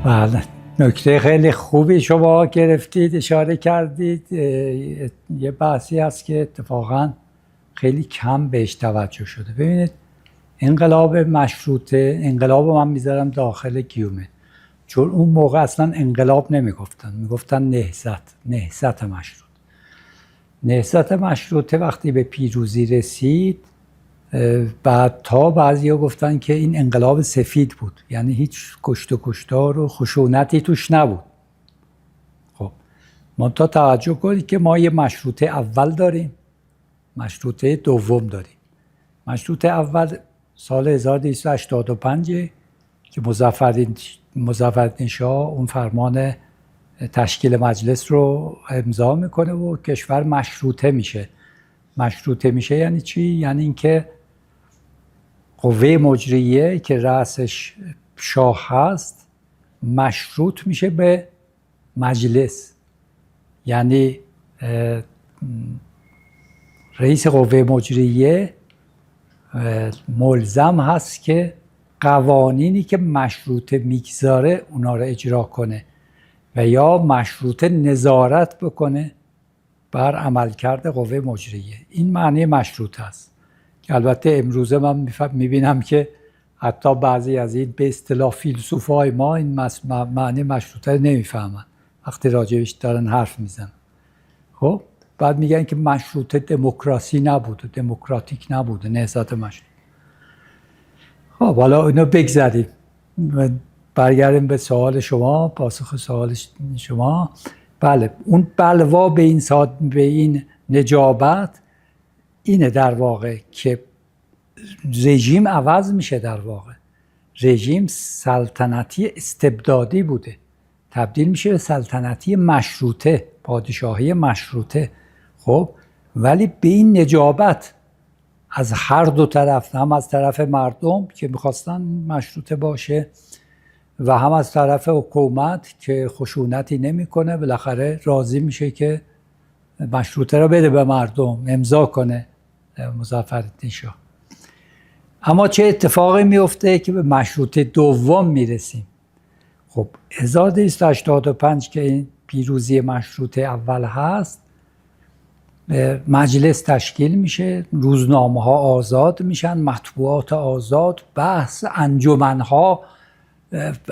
بله، نکته خیلی خوبی شما گرفتید، اشاره کردید. یه بحثی هست که اتفاقا خیلی کم بهش توجه شده. ببینید، انقلاب مشروطه، انقلاب من میذارم داخل گیومه، چون اون موقع اصلا انقلاب نمیگفتن، میگفتن نهضت مشروط. نهضت مشروطه وقتی به پیروزی رسید، بعد تا بعضیا گفتن که این انقلاب سفید بود، یعنی هیچ کشت و کشتار و خشونتی توش نبود. خب منتها توجه کنید که ما یه مشروطه اول داریم، مشروطه دوم داریم. مشروطه اول سال 1285 که مظفرالدین شاه اون فرمان تشکیل مجلس رو امضا میکنه و کشور مشروطه میشه. مشروطه میشه یعنی چی؟ یعنی اینکه قوه مجریه که رأسش شاه هست مشروط میشه به مجلس، یعنی رئیس قوه مجریه ملزم هست که قوانینی که مشروطه میگذاره اونا رو اجرا کنه و یا مشروطه نظارت بکنه بر عملکرد قوه مجریه. این معنی مشروطه است که البته امروزه من میبینم که حتی بعضی از این به اصطلاح فیلسوفای ما این معنی مشروطه نمیفهمن وقتی راجبش دارن حرف میزنن. خب بعد میگن که مشروطه دموکراسی نبوده، دموکراتیک نبوده، نهضت مشروطه. خب حالا اینو بگذاریم، برگردیم به سوال شما، پاسخ سوال شما. بله، اون بلوا به این نجابت اینه در واقع که رژیم عوض میشه. در واقع رژیم سلطنتی استبدادی بوده، تبدیل میشه به سلطنتی مشروطه، پادشاهی مشروطه. خب ولی به این نجابت از هر دو طرف، هم از طرف مردم که میخواستن مشروطه باشه و هم از طرف حکومت که خشونتی نمیکنه، بالاخره راضی میشه که مشروطه رو بده به مردم، امضا کنه مظفرالدین شاه. اما چه اتفاقی میفته که به مشروطه دوم میرسیم؟ خب 1285 که این پیروزی مشروطه اول هست، مجلس تشکیل میشه، روزنامه ها آزاد میشن، مطبوعات آزاد، بحث انجمنها،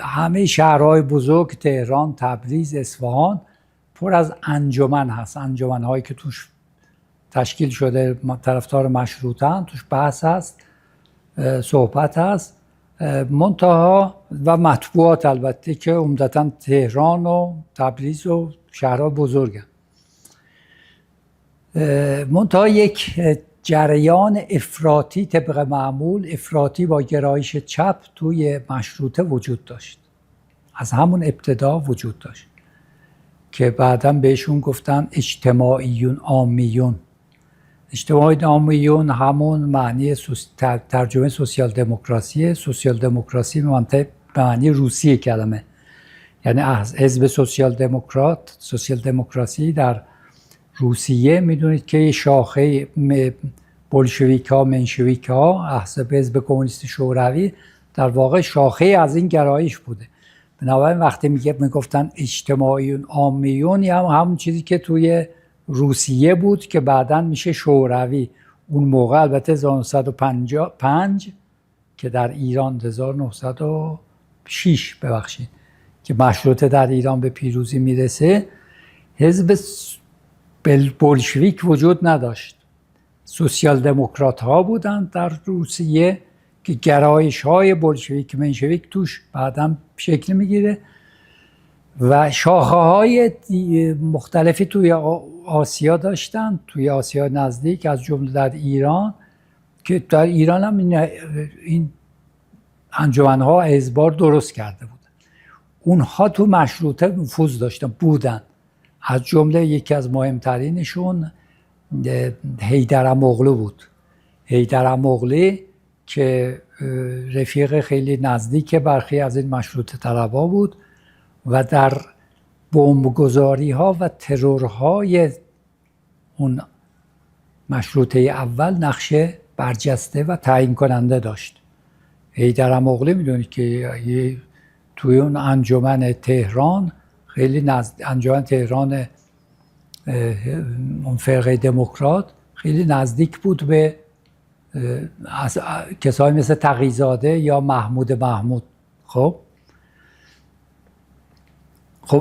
همه شهرهای بزرگ تهران، تبریز، اصفهان پر از انجمن هست. انجمنهایی که توش تشکیل شده طرفدار مشروطه‌اند، توش بحث هست، صحبت هست، منتها و مطبوعات البته که عمدتاً تهران و تبریز و شهرها بزرگن. منتها یک جریان افراطی طبق معمول، افراطی با گرایش چپ توی مشروطه وجود داشت، از همون ابتدا وجود داشت که بعداً بهشون گفتن اجتماعیون عامیون. اجتماعی عامیون همون معنی ترجمه سوسیال دموکراسیه. سوسیال دموکراسی به معنی روسی کلمه، یعنی حزب سوسیال دموکراسی در روسیه میدونید که شاخه بولشویک ها، منشویک ها، حزب کمونیست شوروی در واقع شاخه از این گرایش بوده. بنابراین وقتی میگفتن اجتماعیون عامیون، همون چیزی که توی روسیه بود که بعداً میشه شوروی. اون موقع البته 1905 که در ایران 1906 ببخشید که مشروطه در ایران به پیروزی میرسه، حزب بولشویک وجود نداشت. سوسیال دموکرات ها بودند در روسیه که گرایش های بولشویک منشویک توش بعداً شکل میگیره و شاخه های مختلفی توی آسیا داشتن، توی آسیا نزدیک، از جمله در ایران، که در ایران هم این انجمنها حزب‌ها درست کرده بودن. اونها تو مشروطه نفوذ داشتن بودن، از جمله یکی از مهمترینشون حیدر اماغلی بود. حیدر اماغلی که رفیق خیلی نزدیک برخی از این مشروطه طلبها بود و در بمبگذاری ها و ترورهای اون مشروطه اول نقش برجسته و تعیین کننده داشت. حیدر اماغلی میدونید که یه توی اون انجمن تهران خیلی انجمن تهران اون فرقه دموکرات خیلی نزدیک بود به کسایی مثل تقی‌زاده یا محمود. خب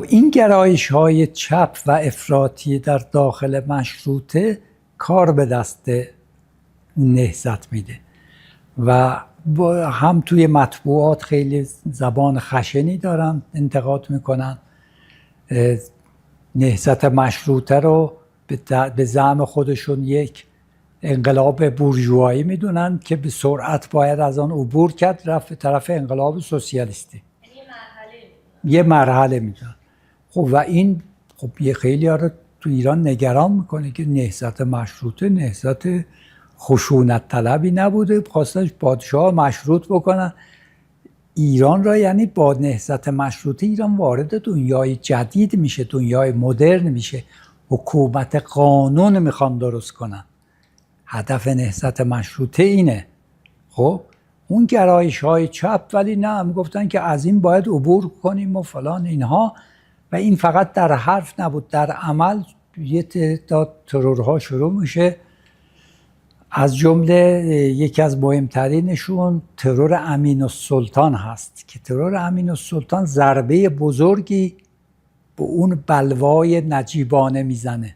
این گرایش‌های چپ و افراطی در داخل مشروطه کار به دست نهضت میده و هم توی مطبوعات خیلی زبان خشنی دارن، انتقاد میکنن. نهضت مشروطه رو به زعم خودشون یک انقلاب بورژوایی میدونن که به سرعت باید از آن عبور کرد، رفت به طرف انقلاب سوسیالیستی. یه مرحله میدونن. خب و این یه خیلی ها رو تو ایران نگران میکنه که نهضت مشروطه نهضت خشونت طلبی نبوده، خواستن پادشاه مشروط بکنن ایران را. یعنی با نهضت مشروطه ایران وارد دنیای جدید میشه، دنیای مدرن میشه، حکومت قانون میخوان درست کنن. هدف نهضت مشروطه اینه. خب اون گرایش های چپ ولی نه، میگفتن که از این باید عبور کنیم و فلان اینها. و این فقط در حرف نبود، در عمل یه تعداد ترورها شروع میشه. از جمله یکی از مهمترینشون ترور امین‌السلطان هست که ترور امین‌السلطان ضربه بزرگی به اون بلوای نجیبانه میزنه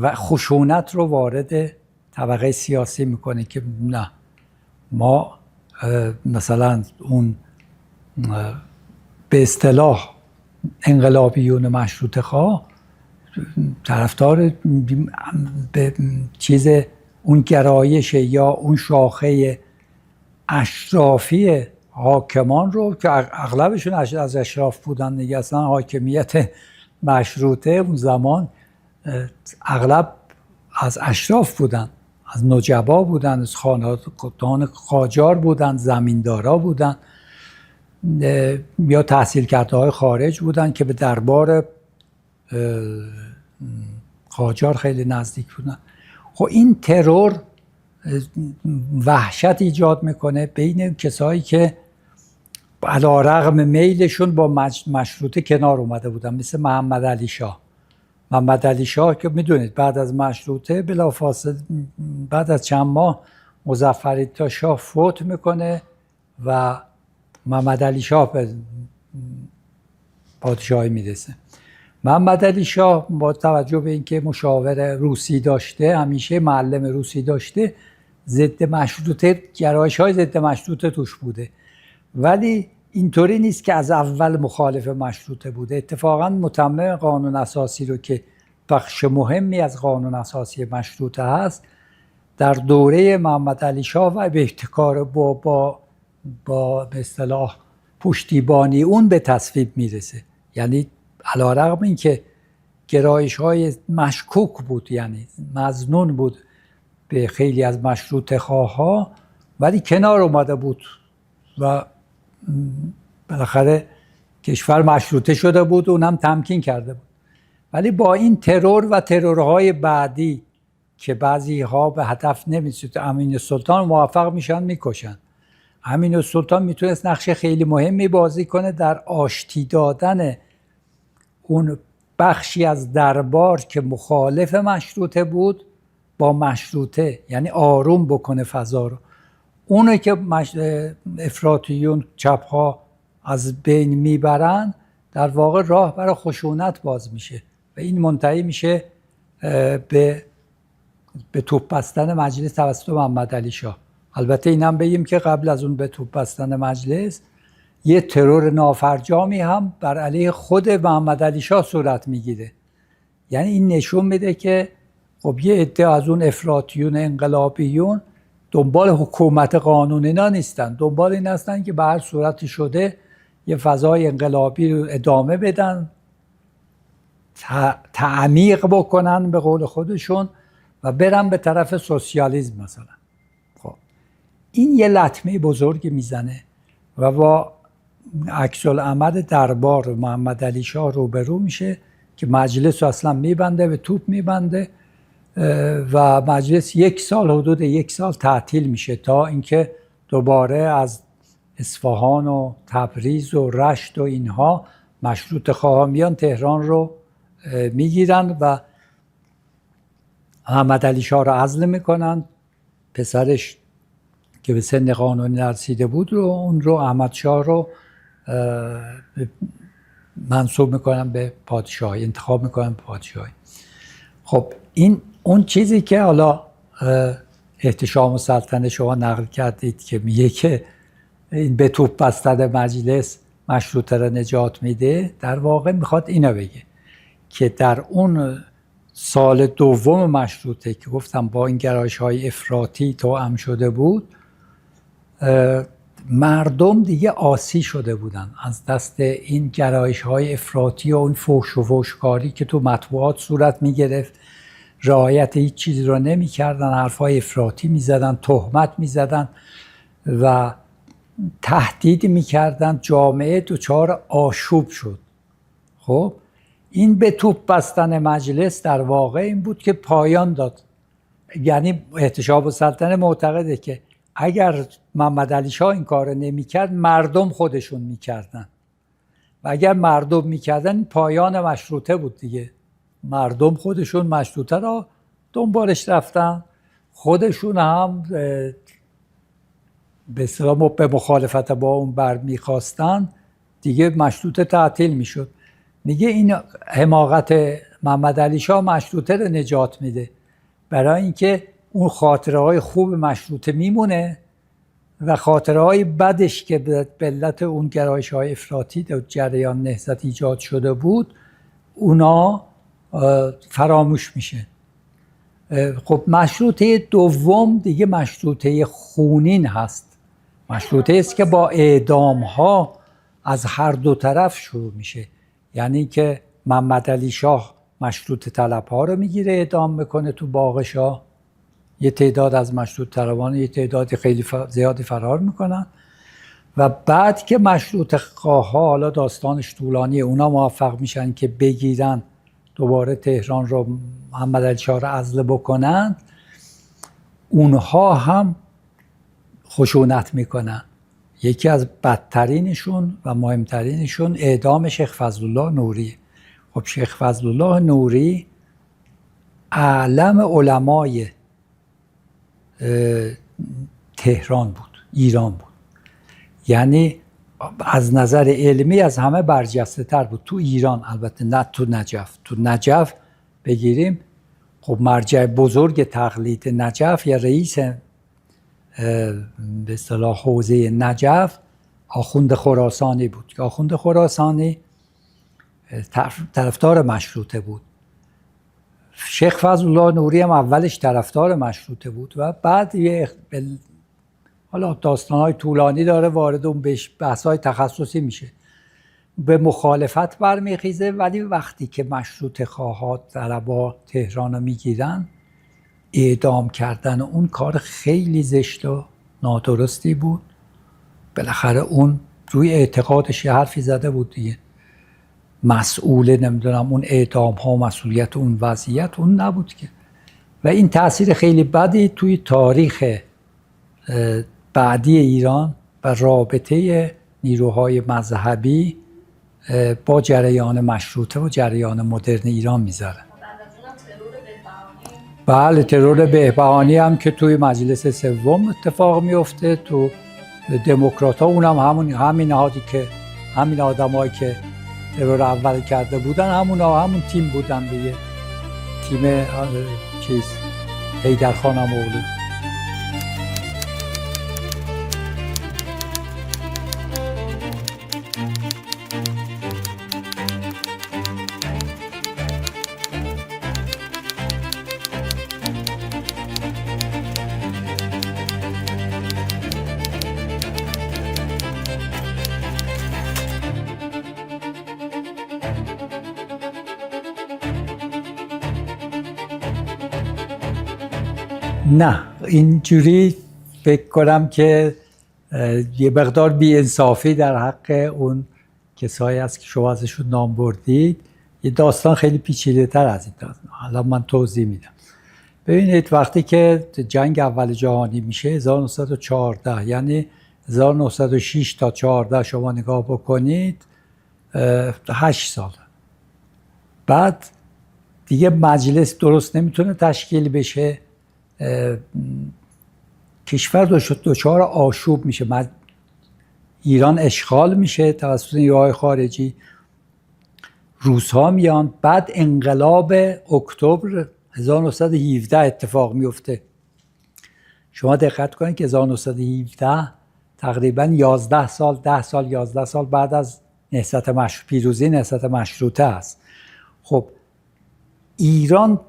و خشونت رو وارد طبقه سیاسی میکنه که نه، ما مثلا اون به اصطلاح انقلابیون مشروطه خواه طرفدار به چیز اون گرایش یا اون شاخه اشرافی حاکمان رو که اغلبشون از اشراف بودن دیگه، اصلا حاکمیت مشروطه اون زمان اغلب از اشراف بودن، از نجبا بودن، از خانه‌دان قاجار بودن، زمیندارا بودن یا تحصیل کرده های خارج بودن که به دربار قاجار خیلی نزدیک بودن. خب این ترور وحشت ایجاد میکنه بین کسایی که علیرغم میلشون با مشروطه کنار اومده بودن، مثل محمد علی شاه. محمد علی شاه که میدونید بعد از مشروطه بلافاصله بعد از چند ماه مظفرالدین شاه فوت میکنه و محمد علی شاه به پادشاهی میرسه. محمد علی شاه با توجه به اینکه مشاور روسی داشته، همیشه معلم روسی داشته، ضد مشروطه، گرایش‌های ضد مشروطه توش بوده، ولی اینطوری نیست که از اول مخالف مشروطه بوده. اتفاقاً متمم قانون اساسی رو که بخش مهمی از قانون اساسی مشروطه هست در دوره محمد علی شاه و به احتکار با به اصطلاح پشتیبانی اون به تصویب میرسه. یعنی علیرغم اینکه گرایش‌های مشکوک بود، یعنی مظنون بود به خیلی از مشروطه خواها، ولی کنار اومده بود و بالاخره کشور مشروطه شده بود، اونم تمکین کرده بود. ولی با این ترور و ترورهای بعدی که بعضی ها به هدف نمی‌رسید، امین‌السلطان موفق میشن میکشن. امین‌السلطان میتونست نقش خیلی مهمی بازی کنه در آشتی دادن اون بخشی از دربار که مخالف مشروطه بود با مشروطه، یعنی آروم بکنه فضا رو. اونه که افراطیون چپ‌ها از بین میبرن، در واقع راه برای خشونت باز میشه و این منتهی میشه به توپ بستن مجلس توسط محمد علی شاه. البته اینم بگیم که قبل از اون به توپ بستن مجلس یه ترور نافرجامی هم بر علیه خود محمد علی شاه صورت میگیره. یعنی این نشون میده که خب یه عده از اون افراطیون انقلابیون دنبال حکومت قانون اینا نیستن، دنبال این هستن که به هر صورت شده یه فضای انقلابی رو ادامه بدن، تعمیق بکنن به قول خودشون و برن به طرف سوسیالیسم مثلا. خب این یه لطمه بزرگی میزنه و با عکس العمل دربار محمد علی شاه روبرو میشه که مجلس رو اصلا میبنده، به توپ میبنده و مجلس حدود یک سال تعطیل میشه تا اینکه دوباره از اصفهان و تبریز و رشت و اینها مشروطه خواهان میان تهران رو میگیرن و محمد علی شاه رو عزل میکنن. پسرش که به سن قانونی نرسیده بود رو اون رو احمد شاه رو منصوب میکنن به پادشاهی، انتخاب میکنن به پادشاهی. خب این اون چیزی که حالا احتشام السلطنه شما نقل کردید که میگه که این به توپ بستن مجلس مشروطه را نجات میده، در واقع میخواد اینو بگه که در اون سال دوم مشروطه که گفتم با این گرایش‌های افراطی توأم شده بود، مردم دیگه عاصی شده بودن از دست این گرایش‌های افراطی و اون فحش و فحشکاری که تو مطبوعات صورت میگرفت. رعایت هیچ چیزی رو نمی‌کردن، حرفای افراطی می‌زدن، تهمت می‌زدن و تهدید می‌کردن. جامعه دچار آشوب شد. خب این به توپ بستن مجلس در واقع این بود که پایان داد. یعنی احتشام السلطنه معتقده که اگر محمد علی شاه این کار نمی‌کرد مردم خودشون می‌کردن و اگر مردم می‌کردن پایان مشروطه بود دیگه. مردم خودشون مشروطه را دنبالش رفتن، خودشون هم به اصطلاح به مخالفت با اون برمیخواستن، دیگه مشروطه تعطیل میشد. میگه این حماقت محمد علی شاه مشروطه رو نجات میده، برای اینکه اون خاطره های خوب مشروطه میمونه و خاطره های بدش که به علت اون گرایش های افراطی در جریان نهضت ایجاد شده بود اونا فراموش میشه. خب مشروطه دوم دیگه مشروطه خونین هست. مشروطه است که با اعدام ها از هر دو طرف شروع میشه. یعنی که محمد علی شاه مشروطه طلب ها رو میگیره اعدام میکنه تو باغ شاه، یه تعداد از مشروطه طلبان یه تعدادی خیلی زیادی فرار میکنن و بعد که مشروطه خواها، حالا داستانش طولانیه، اونا موفق میشن که بگیرن دوباره تهران رو، محمد علی شاه رو عزل بکنن، اونها هم خشونت میکنن. یکی از بدترینشون و مهمترینشون اعدام شیخ فضلالله نوری. خب شیخ فضلالله نوری اعلم علمای تهران بود، ایران بود. یعنی از نظر علمی از همه برجسته تر بود تو ایران، البته نه تو نجف. تو نجف بگیریم، خب مرجع بزرگ تقلید نجف یا رئیس به اصطلاح حوزه نجف آخوند خراسانی بود که آخوند خراسانی طرفدار مشروطه بود. شیخ فضلالله نوری هم اولش طرفدار مشروطه بود و بعد حالا داستان‌های طولانی داره، وارد اون بحث‌های تخصصی میشه، به مخالفت برمیخیزه. ولی وقتی که مشروطه خواهان طلبا تهران رو میگیرن، اعدام کردن اون کار خیلی زشت و نادرستی بود. بالاخره اون روی اعتقادش یه حرفی زده بود دیگه، مسئول نمیدونم اون اعدام ها و مسئولیت اون وضعیت اون نبود که. و این تاثیر خیلی بدی توی تاریخ بعدی ایران و رابطه نیروهای مذهبی با جریان مشروطه و جریان مدرن ایران میذاره. بله، ترور بهبهانی هم که توی مجلس سوم اتفاق میفته. تو دموکرات ها اونم همین آدمایی که ترور اول کرده بودن همون تیم بودن دیگه، تیم حیدرخان امیرعلی. نه اینجوری فکر کنم که یه مقدار بی‌انصافی در حق اون کسایی هست که شما ازشون نام بردید. یه داستان خیلی پیچیده تر از این داستان، حالا من توضیح میدم. ببینید وقتی که جنگ اول جهانی میشه 1914، یعنی 1906 تا 14 شما نگاه بکنید 8 سال. بعد دیگه مجلس درست نمیتونه تشکیل بشه، کشور دچار آشوب میشه، ایران اشغال میشه توسط نیروهای خارجی، روس‌ها میان، بعد انقلاب اکتبر 1917 اتفاق میفته. شما دقت کنید که 1917 تقریباً 11 سال بعد از پیروزی نهضت مشروطه است. خب ایران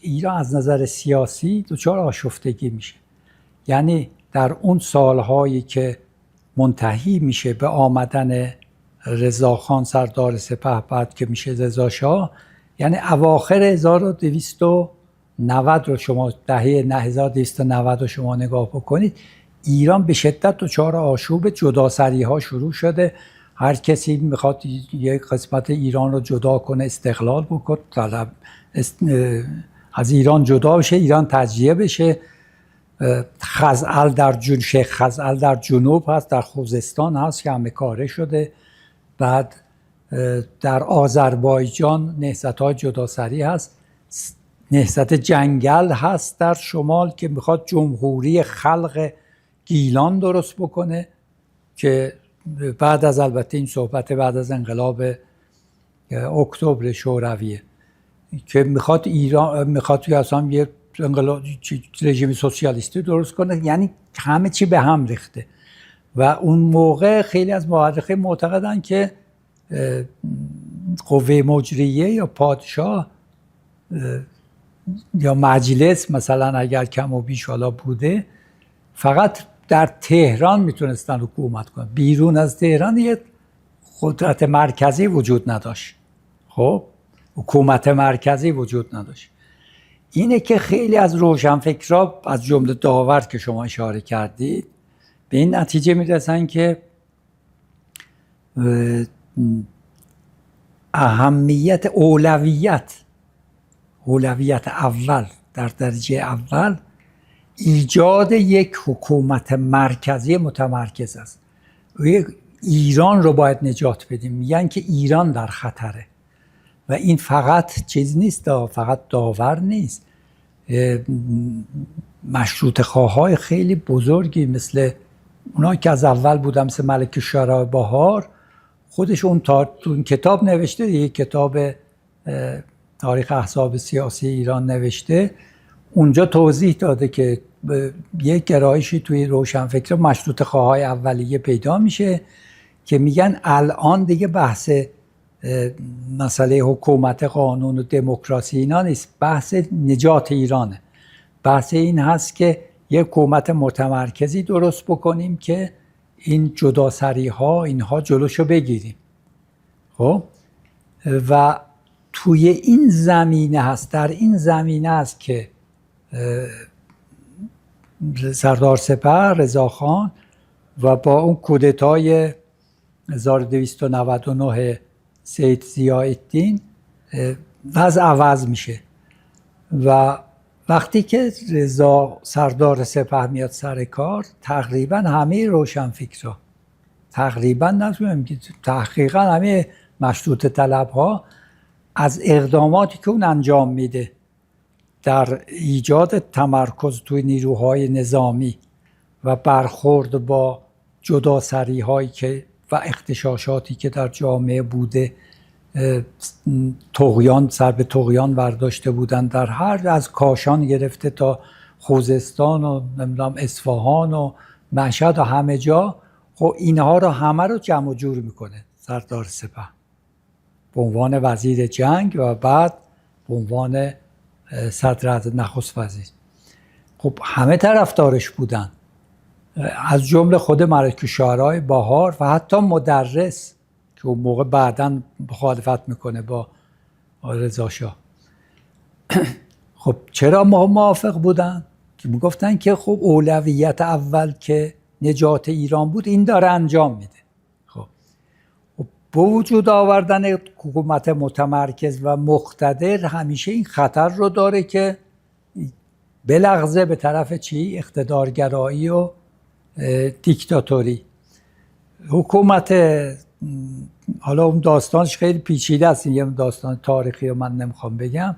ایران از نظر سیاسی دچار آشفتگی میشه. یعنی در اون سالهایی که منتهی میشه به آمدن رضاخان سردار سپه، بعد که میشه رضا شاه، یعنی اواخر 1290 رو شما دهه 1290 رو شما نگاه بکنید، ایران به شدت دچار آشوب، جداسری ها شروع شده. هر کسی میخواد یک قسمت ایران رو جدا کنه، استقلال بکنه، از ایران جدا بشه، ایران تجزیه بشه. شیخ خزعل در جنوب هست، در خوزستان هست که همه کاره شده. بعد در آذربایجان نهضت‌های جداسری هست. نهضت جنگل هست در شمال که میخواد جمهوری خلق گیلان درست بکنه، که بعد از البته این صحبت بعد از انقلاب اکتبر شورویه، که میخواد اصلا یه رژیم سوسیالیستی درست کنه. یعنی همه چی به هم ریخته. و اون موقع خیلی از مورخین معتقدن که قوه مجریه یا پادشاه یا مجلس مثلا اگر کم و بیش حالا بوده، فقط در تهران میتونستن حکومت کنن. بیرون از تهران یه قدرت مرکزی وجود نداشت. خب حکومت مرکزی وجود نداشت. اینه که خیلی از روشنفکرها از جمله داور که شما اشاره کردید به این نتیجه میرسن که اولویت اول در درجه اول ایجاد یک حکومت مرکزی متمرکز است. ایران رو باید نجات بدیم. میگن که ایران در خطره و این فقط چیز نیست، فقط داور نیست. مشروطه خواهای خیلی بزرگی مثل اونایی که از اول بودن، مثل ملک شورای بهار، خودش اون کتاب نوشته، یک کتاب تاریخ احزاب سیاسی ایران نوشته، اونجا توضیح داده که یک گرایشی توی روشنفکر مشروطه خواهای اولیه پیدا میشه که میگن الان دیگه بحث مسئله حکومت قانون و دموکراسی اینا نیست، بحث نجات ایرانه. بحث این هست که یک حکومت متمرکزی درست بکنیم که این جداسری ها اینها جلوشو بگیریم. خب و توی این زمینه هست، در این زمینه هست که سردار سپه رضاخان و با اون کودتای 1299 سید ضیاءالدین وضع عوض میشه و وقتی که سردار سپه میاد سر کار، تقریبا همه روشنفکرها، تقریبا نمی‌گم که تحقیقا همه مشروطه طلبها از اقداماتی که اون انجام میده در ایجاد تمرکز توی نیروهای نظامی و برخورد با جداسری هایی که و اغتشاشاتی که در جامعه بوده، طغیان سر به طغیان برداشته بودن در هر از کاشان گرفته تا خوزستان و نمیدونم اصفهان و مشهد و همه جا، خب اینها رو همه رو جمع و جور میکنه سردار سپه به عنوان وزیر جنگ و بعد به عنوان صدر نخست وزیر. خب همه طرفدارش بودن، از جمله خود ملک شورای بهار و حتی مدرس که اون موقع بعداً مخالفت میکنه با رضا شاه. خب چرا موافق بودن؟ که میگفتن که خب اولویت اول که نجات ایران بود این داره انجام میده. خب با وجود آوردن حکومت متمرکز و مقتدر همیشه این خطر رو داره که بلغزه به طرف چی؟ اقتدارگرایی و دیکتاتوری. حکومت، حالا اون داستانش خیلی پیچیده است، یه داستان تاریخی رو من نمیخوام بگم.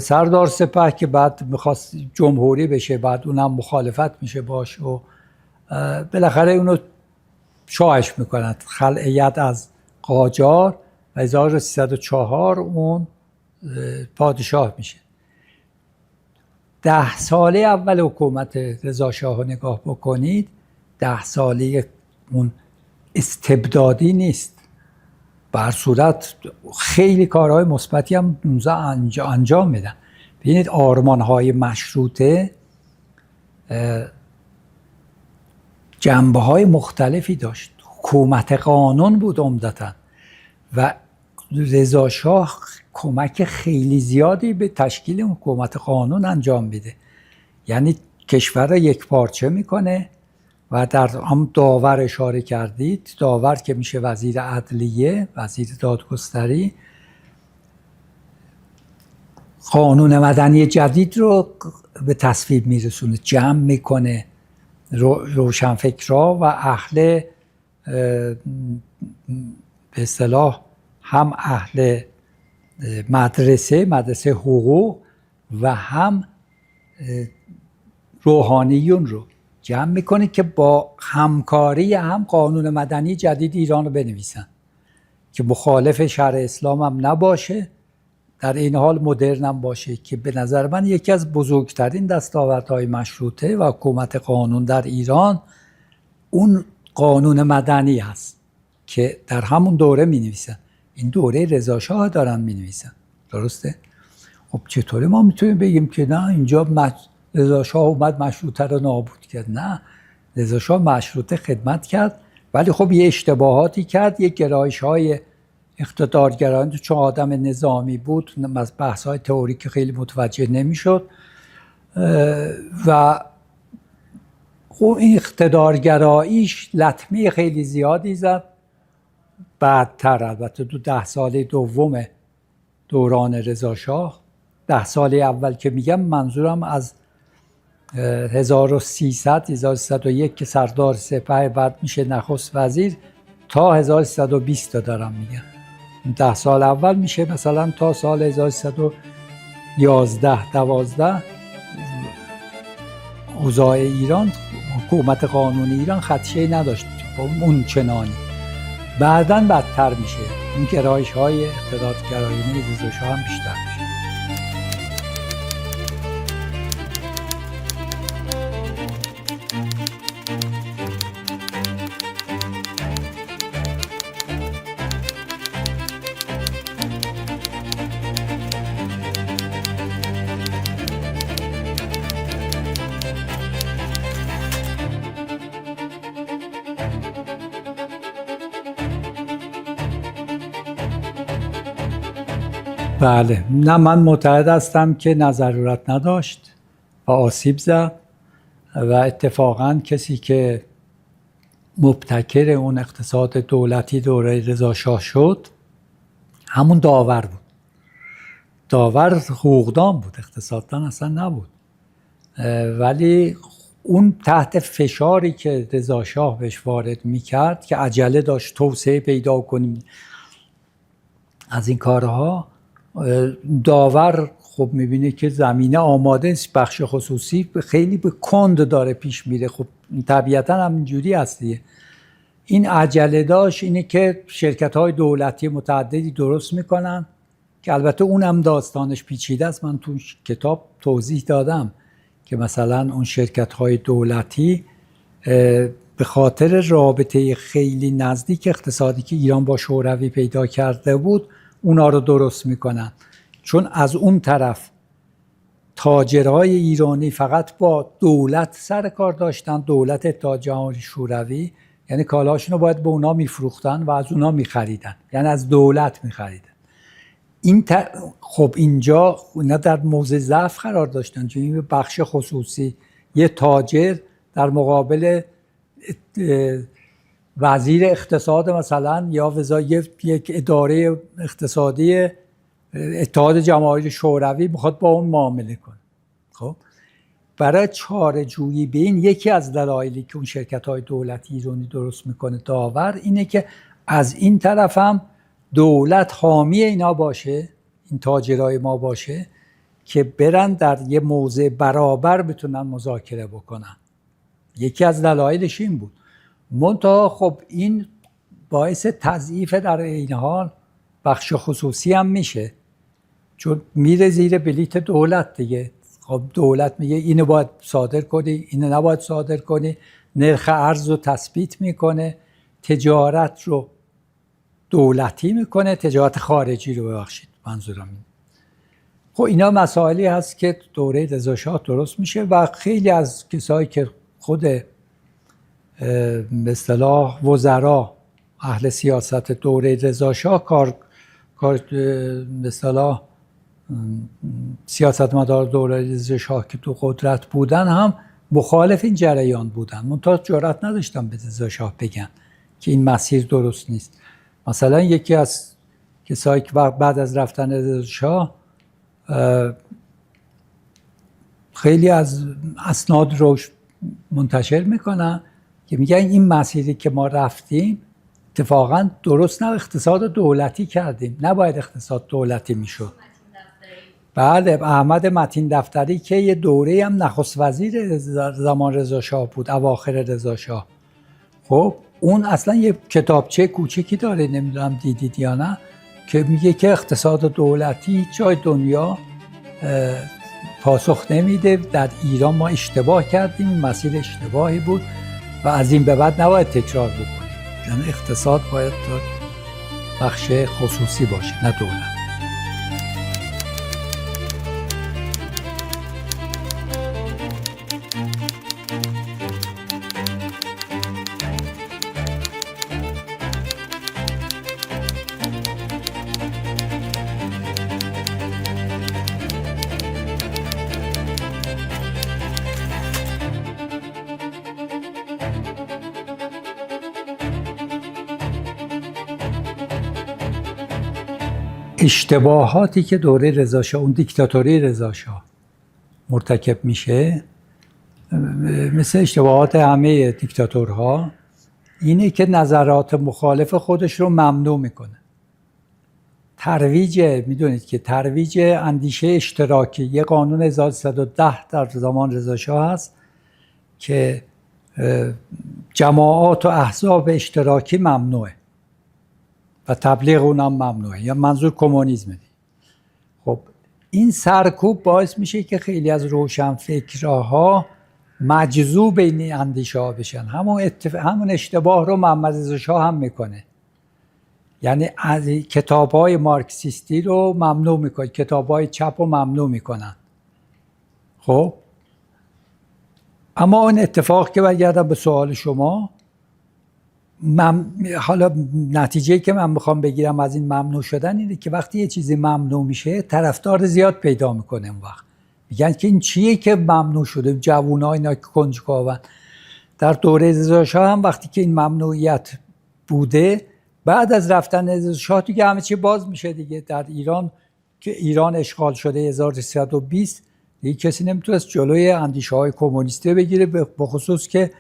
سردار سپه که بعد میخواست جمهوری بشه، بعد اونم مخالفت میشه باش و بالاخره اونو شاهش میکنند، خلع ید از قاجار، و 1304 اون پادشاه میشه. 10 ساله اول حکومت رضا شاه رو نگاه بکنید، 10 ساله اون استبدادی نیست، بر صورت خیلی کارهای مثبتی هم انجام میدن. ببینید آرمانهای مشروطه جنبه‌های مختلفی داشت. حکومت قانون بود عمدتاً و رضا شاه کمک خیلی زیادی به تشکیل حکومت قانون انجام میده. یعنی کشور را یک پارچه میکنه و در هم داور اشاره کردید، داور که میشه وزیر عدلیه، وزیر دادگستری، قانون مدنی جدید رو به تصویب میرسونه، جمع میکنه روشنفکرها و اهل به اصطلاح هم اهل مدرسه حقوق و هم روحانیون رو جمع میکنه که با همکاری هم قانون مدنی جدید ایران رو بنویسن که مخالف شرع اسلام هم نباشه، در این حال مدرن هم باشه، که به نظر من یکی از بزرگترین دستاوردهای مشروطه و حکومت قانون در ایران اون قانون مدنی هست که در همون دوره می نویسن. این دوره رضا شاه دارن می نویسن، درسته؟ خب چطوری ما میتونیم بگیم که نه اینجا رضا شاه اومد مشروطه رو نابود کرد؟ نه، رضا شاه مشروطه خدمت کرد، ولی خب یه اشتباهاتی کرد، یه گرایش‌های اقتدارگرایانه، چون آدم نظامی بود، بحث‌های تئوریک خیلی متوجه نمی‌شد و خب این اقتدارگراییش لطمه خیلی زیادی زد. بعدتر البته 10 ساله دوم دوران رضا شاه، 10 ساله اول که میگم منظورم از 1301 که سردار سپه بعد میشه نخست وزیر تا 1320 دارم میگم. 10 سال اول میشه مثلا تا سال 1111 12 اوضاع ایران، حکومت قانونی ایران خدشه‌ای نداشت اون چنانی. بعداً بدتر میشه، این گرایش‌های اقتدارگرایانه رضا شاه هم بیشتر میشه. بله، نه من معتقد هستم که نه ضرورت نداشت و آسیب زد و اتفاقا کسی که مبتکر اون اقتصاد دولتی دوره رضا شاه شد همون داور بود. داور حقوقدان بود، اقتصاددان اصلا نبود، ولی اون تحت فشاری که رضا شاه بهش وارد میکرد که عجله داشت توسعه پیدا کنیم از این کارها، داور خب میبینه که زمینه آماده است، بخش خصوصی خیلی به کند داره پیش میره، خب طبیعتا هم اینجوری هستیه. این عجله داشت اینه که شرکت‌های دولتی متعددی درست میکنن که البته اونم داستانش پیچیده است، من تو کتاب توضیح دادم که مثلا اون شرکت‌های دولتی به خاطر رابطه خیلی نزدیک اقتصادی که ایران با شوروی پیدا کرده بود اونا رو درست میکنن، چون از اون طرف تاجرای ایرانی فقط با دولت سر کار داشتن، دولت اتحاد جماهیر شوروی، یعنی کالاشون رو باید به اونا میفروختن و از اونا میخریدن، یعنی از دولت میخریدن. خب اینجا اونا در موضع ضعف قرار داشتن، چون این بخش خصوصی، یه تاجر در مقابل وزیر اقتصاد مثلا یا یک اداره اقتصادی اتحاد جماهیر شوروی میخواد با اون معامله کنه. خب برای چاره‌جویی به این یکی از دلایلی که اون شرکت‌های دولتی ایرانی درست میکنه داور اینه که از این طرف هم دولت حامی اینا باشه، این تاجرای ما باشه که برن در یه موضع برابر بتونن مذاکره بکنن. یکی از دلایلش این بود. منتها خب این باعث تضعیف در این حال بخش خصوصی هم میشه، چون میره زیر بلیت دولت دیگه. خب دولت میگه اینو باید صادر کنی، اینو نباید صادر کنی، نرخ ارز رو تثبیت میکنه، تجارت رو دولتی میکنه، تجارت خارجی رو ببخشید منظورم این. خب اینا مسائلی هست که دوره رضاشاه درست میشه و خیلی از کسایی که خود به اصطلاح وزرا اهل سیاست دوره رضاشاه کار به اصطلاح سیاستمدار دوره رضاشاه که تو قدرت بودن هم مخالف این جریان بودن، منتها جرئت نداشتن به رضاشاه بگن که این مسیر درست نیست. مثلا یکی از کسایی که بعد از رفتن رضاشاه خیلی از اسناد رو منتشر میکنن که میگن این مسیری که ما رفتیم اتفاقا درست نه، اقتصاد دولتی کردیم، نباید اقتصاد دولتی میشد. بله، احمد متین دفتری که یه دوره هم نخست وزیر زمان رضاشاه بود، اواخر رضاشاه. خب اون اصلا یه کتابچه کوچیکی داره، نمیدونم دیدید یا نه، که میگه که اقتصاد دولتی جای دنیا پاسخ نمیده، در ایران ما اشتباه کردیم، مسیر اشتباهی بود و از این به بعد نباید تکرار بکنیم. یعنی اقتصاد باید بخش خصوصی باشه نه دولت. اشتباهاتی که دوره رضاشاه، اون دیکتاتوری رضاشاه مرتکب میشه، مثل اشتباهات همه دیکتاتورها، اینه که نظرات مخالف خودش رو ممنوع میکنه. میدونید که ترویج اندیشه اشتراکی، یه قانون 1310 در زمان رضاشاه هست که جماعات و احزاب اشتراکی ممنوعه و تبلیغ اونم ممنوعه، یا منظور کمونیسمه. خب این سرکوب باعث میشه که خیلی از روشنفکرها مجذوب این اندیشه ها بشن. همون اشتباه رو محمد رضا شاه هم میکنه، یعنی از کتاب‌های مارکسیستی رو ممنوع میکنه، کتاب‌های چپ رو ممنوع میکنن. خب اما اون اتفاق که برگردم به سوال شما، حالا نتیجه که من میخوام بگیرم از این ممنوع شدن اینه که وقتی یه چیزی ممنوع میشه طرفدار زیاد پیدا میکنه. اون وقت میگن که این چیه که ممنوع شده، جوونا اینا که کنجکاون. در دوره رضاشاه هم وقتی که این ممنوعیت بوده، بعد از رفتن رضاشاه دیگه همه چی باز میشه دیگه. در ایران که ایران اشغال شده 1320 دیگه کسی نمیتونست جلوی اندیشه های کمونیستی بگیره، به خصوص که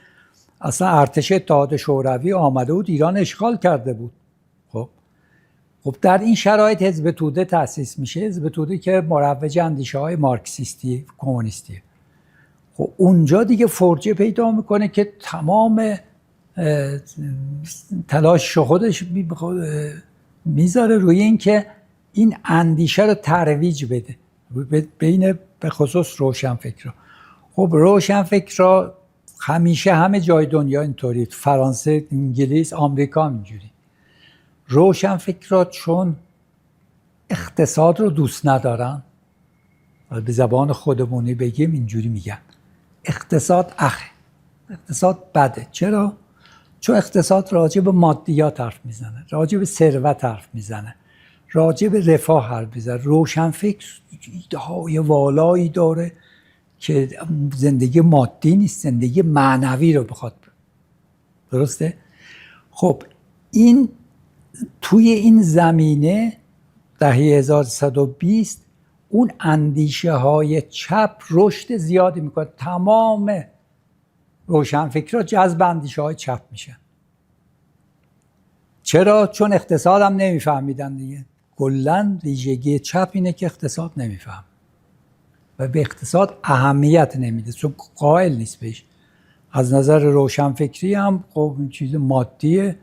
اصلا ارتش اتحاد شوروی آمده بود ایران اشغال کرده بود. خب در این شرایط حزب توده تأسیس میشه، حزب توده که مروج اندیشه های مارکسیستی کمونیستی. خب اونجا دیگه فرجه پیدا میکنه که تمام تلاش خودش میذاره روی این که این اندیشه رو ترویج بده بین به خصوص روشنفکرها. خب روشنفکرها همیشه همه جای دنیا اینطوری، فرانسه، انگلیس، آمریکا هم اینجوری. روشنفکرها چون اقتصاد رو دوست ندارن، به زبان خودمونی بگیم اینجوری میگن اقتصاد اقتصاد بده. چرا؟ چون اقتصاد راجع به مادیات حرف میزنه، راجع به ثروت حرف میزنه، راجع به رفاه حرف میزنه. روشنفکر ایده های والایی داره که زندگی مادی نیست، زندگی معنوی رو بخواد. درسته؟ خب این توی این زمینه دهه 1120 اون اندیشه های چپ رشد زیادی میکنه. تمام روشنفکرها جذب اندیشه های چپ میشن. چرا؟ چون اقتصاد هم نمیفهمیدن دیگه. کلا ویژگی چپ اینه که اقتصاد نمیفهم و به اقتصاد اهمیت نمیده، چون قائل نیست بهش. از نظر روشنفکری هم خب این چیز مادیه،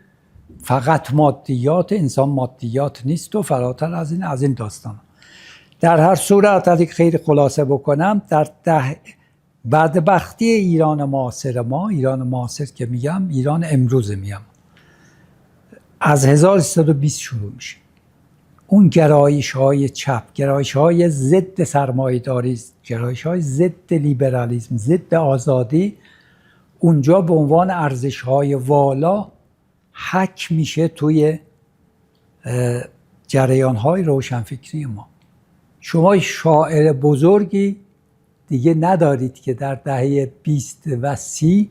فقط مادیات، انسان مادیات نیست و فراتر از این داستان. در هر صورت اگه خیلی خلاصه بکنم، در بدبختی ایران معاصر ما، ایران معاصر که میگم ایران امروز میگم، از 1320 شروع میشه. اون گرایش های چپ، گرایش های ضد سرمایه‌داری، گرایش های ضد لیبرالیسم، ضد آزادی، اونجا به عنوان ارزش های والا حک میشه توی جریان های روشنفکری ما. شما شاعر بزرگی دیگه ندارید که در دهه 20 و 30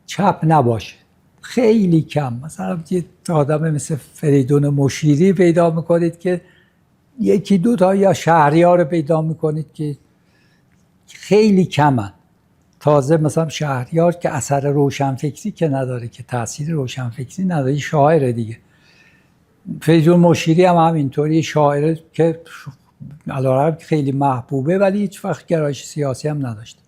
چپ نباشه. خیلی کم. مثلا یه آدم مثل فریدون مشیری پیدا میکنید که یکی دو تا، یا شهریار پیدا میکنید که خیلی کمن. تازه مثلا شهریار که اثر روشنفکری که نداره، که تاثیر روشنفکری نداره، شاعر دیگه. فریدون مشیری هم همینطوری، شاعر که علیرغم خیلی محبوبه ولی هیچ وقت گرایش سیاسی هم نداشته.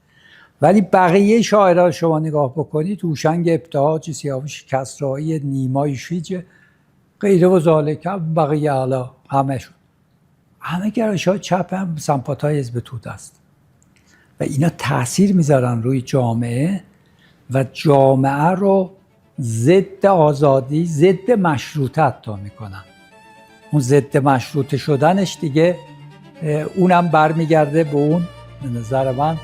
ولی بقیه شاعرها شما نگاه بکنید، هوشنگ ابتهاج، سیاوش کسرایی، نیمای شیج، غیره و ذالک، بقیه حالا همه گرایش های چپ هم سمپاتای حزب توده است و اینا تاثیر میذارن روی جامعه و جامعه رو ضد آزادی، ضد مشروطه حتی میکنن. اون ضد مشروطه شدنش دیگه اونم برمیگرده به اون، به نظر من،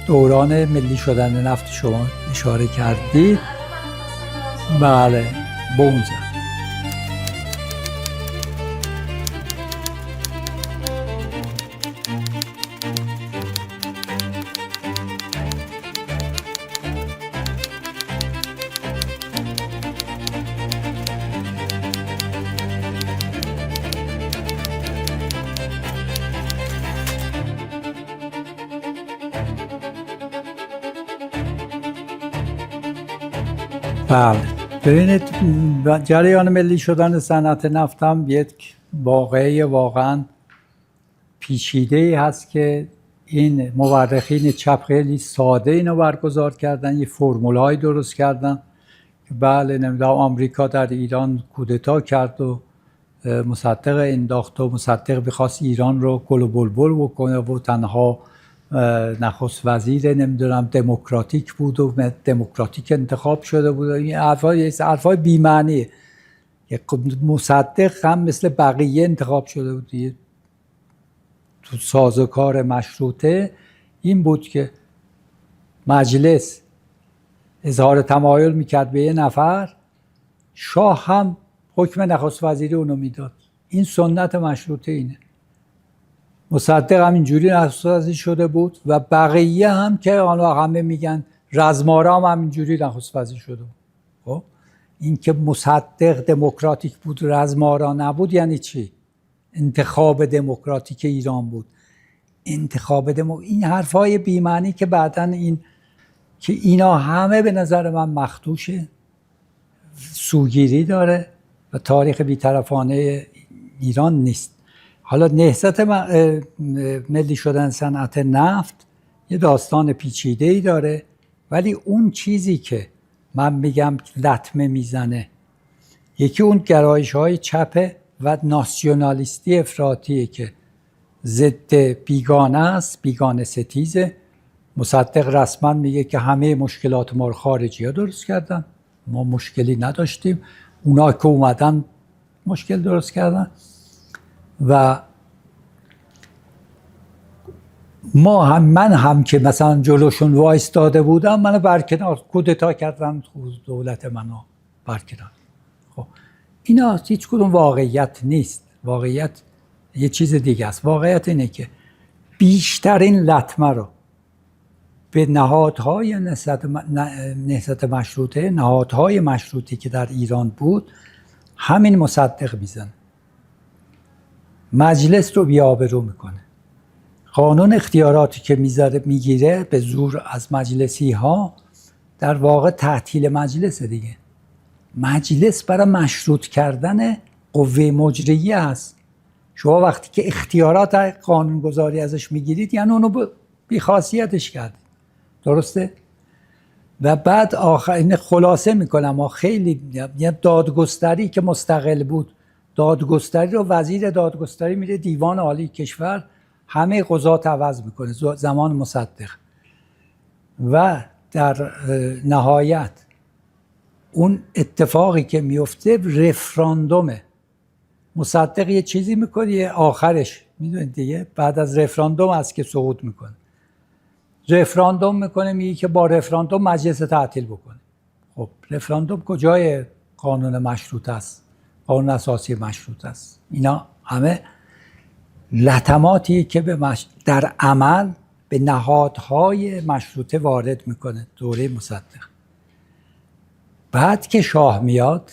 دوران ملی شدن نفت شما اشاره کردید. بله، بونزه. بله، ببینید جریان ملی شدن صنعت نفت هم یک واقعه واقعا پیچیده هست که این مورخین چپ خیلی ساده اینو برگزار کردن، یه فرمول‌های درست کردن که بله نمیدونم آمریکا در ایران کودتا کرد و مصدق انداخت و مصدق بخواست ایران رو گل و بلبل بکنه و تنها نخست وزیر نمیدونم دموکراتیک بود و دموکراتیک انتخاب شده بود. این حرفای بی‌معنیه. مصدق هم مثل بقیه انتخاب شده بود. تو سازوکار مشروطه این بود که مجلس اظهار تمایل میکرد به یه نفر، شاه هم حکم نخست وزیری اونو میداد. این سنت مشروطه اینه. مصدق هم اینجوری نخست وزیر شده بود و بقیه هم که همه میگن رزمارا هم اینجوری نخست وزیر شده بود. خب این که مصدق دموکراتیک بود رزمارا نبود یعنی چی؟ انتخاب دموکراتیک ایران بود. این حرفای بی‌معنی که بعدن که اینا همه به نظر من مخدوشه، سوگیری داره و تاریخ بی‌طرفانه ایران نیست. حالا نهضت ملی شدن صنعت نفت یه داستان پیچیده‌ای داره، ولی اون چیزی که من میگم لطمه میزنه، یکی اون گرایش‌های چپ و ناسیونالیستی افراطیه که ضد بیگانه است، بیگانه ستیزه. مصدق رسما میگه که همه مشکلات ما رو خارجی‌ها درست کردن، ما مشکلی نداشتیم، اونا که اومدن مشکل درست کردن و من هم که مثلا جلوشون وایستاده بودم، منو برکنار، کودتا کردن، دولت منو برکنار. خب اینا هیچ کدوم واقعیت نیست. واقعیت یه چیز دیگه است. واقعیت اینه که بیشترین لطمه رو به نهادهای نهضت مشروطه، نهادهای مشروطی که در ایران بود، همین مصدق میزنه. مجلس رو بی‌آبرو میکنه. قانون اختیاراتی که میگیره به زور از مجلسی ها در واقع تعطیل مجلس دیگه. مجلس برای مشروط کردن قوه مجریه هست. شما وقتی که اختیارات قانونگذاری ازش میگیرید یعنی اونو بی‌خاصیتش کردید. درسته؟ و بعد این خلاصه میکنم ما خیلی دادگستری که مستقل بود، دادگستری رو وزیر دادگستری میره دیوان عالی کشور همه قضات عوض میکنه زمان مصدق و در نهایت اون اتفاقی که میفته رفراندومه. مصدق یه چیزی میکنه آخرش میدونید دیگه بعد از رفراندوم است که سقوط میکنه. رفراندوم میکنه میگه که با رفراندوم مجلس تعطیل بکنه. خب رفراندوم کجای قانون مشروط است؟ قانون اساسی مشروط است. اینا همه لطماتی که در عمل به نهادهای مشروطه وارد میکنه دوره مصدق. بعد که شاه میاد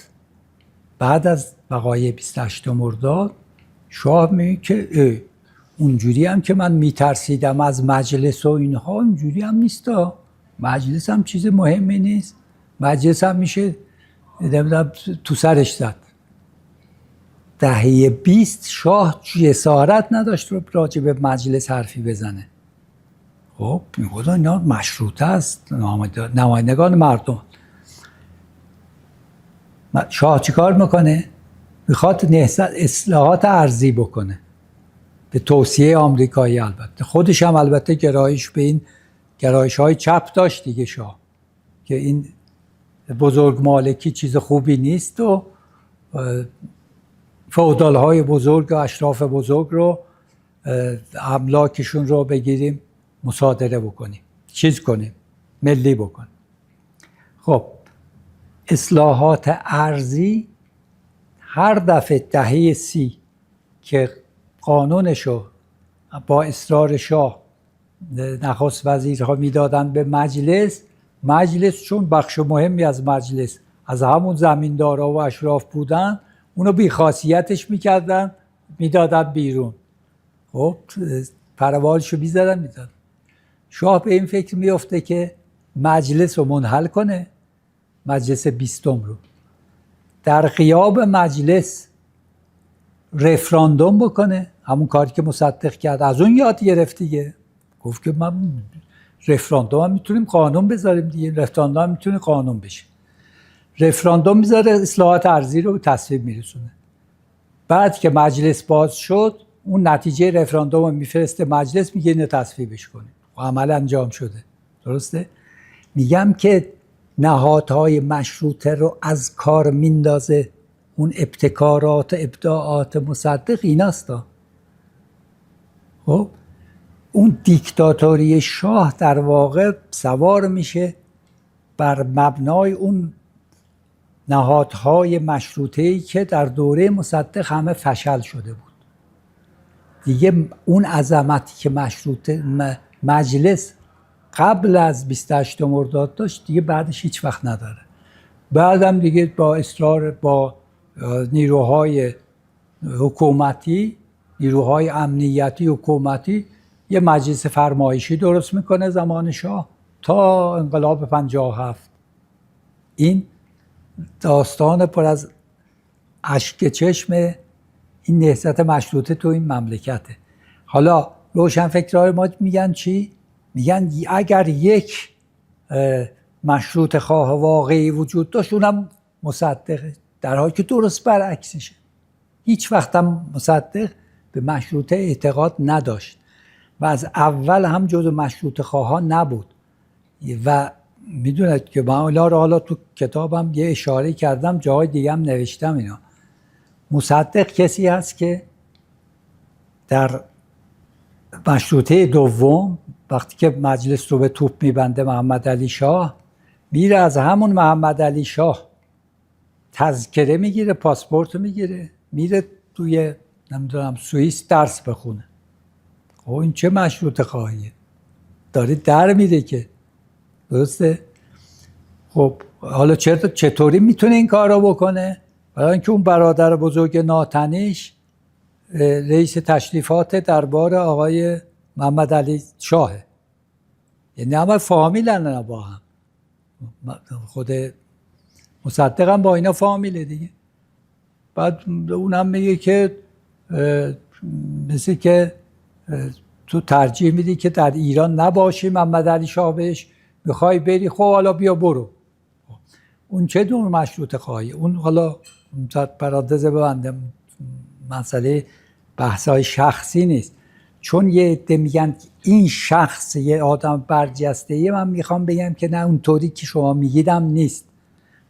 بعد از وقایع 28 مرداد شاه میگه که اونجوری هم که من میترسیدم از مجلس و اینها اونجوری هم نیست. مجلس هم چیز مهمی نیست. مجلس هم میشه تو سرش زد. دهه 20 شاه جسارت نداشت رو راجع به مجلس حرفی بزنه. خب میگه اینا مشروطه است، نمایندگان مردم. شاه چیکار میکنه؟ میخواد اصلاحات ارضی بکنه به توصیه آمریکایی. البته خودش هم البته گرایش به این گرایش های چپ داشت دیگه شاه که این بزرگ مالکی چیز خوبی نیست و فئودال های بزرگ و اشراف بزرگ رو املاکشون رو بگیریم مصادره بکنیم چیز کنیم ملی بکنیم. خب اصلاحات ارضی هر دفعه دهه 30 که قانونشو با اصرار شاه نخست وزیرها میدادن به مجلس چون بخش مهمی از مجلس از همون زمیندارا و اشراف بودن اونو بی‌خاصیتش میکردن میدادن بیرون. خب پروالشو میدادن. شاه به این فکر میفته که مجلس رو منحل کنه، مجلس 20 رو در غیاب مجلس رفراندوم بکنه، همون کاری که مصدق کرد. از اون یاد گرفت دیگه، گفت که من رفراندوم هم میتونیم قانون بذاریم دیگه، رفراندوم هم میتونه قانون بشه. رفراندوم میذاره اصلاحات ارضی رو به تصویب میرسونه. بعد که مجلس باز شد اون نتیجه رفراندوم رو میفرسته مجلس، میگه اینو تصویبش کنیم و عمل انجام شده. درسته؟ میگم که نهادهای مشروطه رو از کار میندازه اون ابتکارات ابداعات مصدق ایناستا. خب اون دیکتاتوری شاه در واقع سوار میشه بر مبنای اون نهادهای مشروطه‌ای که در دوره مصدق همه فشل شده بود دیگه. اون عظمتی که مشروطه مجلس قبل از 28 مرداد داشت دیگه بعدش هیچ وقت نداره. بعدم دیگه با اصرار با نیروهای حکومتی، نیروهای امنیتی حکومتی یه مجلس فرمایشی درست میکنه زمان شاه تا انقلاب 57. این داستان پر از اشک چشم این نهضت مشروطه تو این مملکته. حالا روشنفکرای ما میگن چی؟ میگن اگر یک مشروط خواه واقعی وجود داشت اونم مصدقه، در حالی که درست برعکسشه. هیچ وقت هم مصدق به مشروطه اعتقاد نداشت و از اول هم جزو مشروط خواهان نبود و میدونید که من حالا تو کتابم یه اشاره کردم، جای دیگه هم نوشتم اینا. مصدق کسی هست که در مشروطه دوم وقتی که مجلس رو به توپ میبنده محمد علی شاه، میره از همون محمد علی شاه تذکره میگیره، پاسپورت میگیره، میره توی نمیدونم سوئیس درس بخونه. خب این چه مشروط خواهیه؟ داره در میره که. درسته؟ خب حالا چطوری میتونه این کار رو بکنه؟ برای اینکه اون برادر بزرگ ناتنیش رئیس تشریفات دربار آقای محمد علی شاهه، یعنی همه فامیلن با هم. خود مصدقم با اینا فامیله دیگه. بعد اونم میگه که مثل که تو ترجیح میدی که در ایران نباشی، محمد علی شاه بهش میخوای بری، خب حالا بیا برو. اون چه دور مشروط خواهی؟ اون حالا پرانتز ببندم، مسئله بحثای شخصی نیست، چون یه عده میگن این شخص یه آدم برجسته‌ایه، من میخوام بگم که نه، اونطوری که شما میگیدم نیست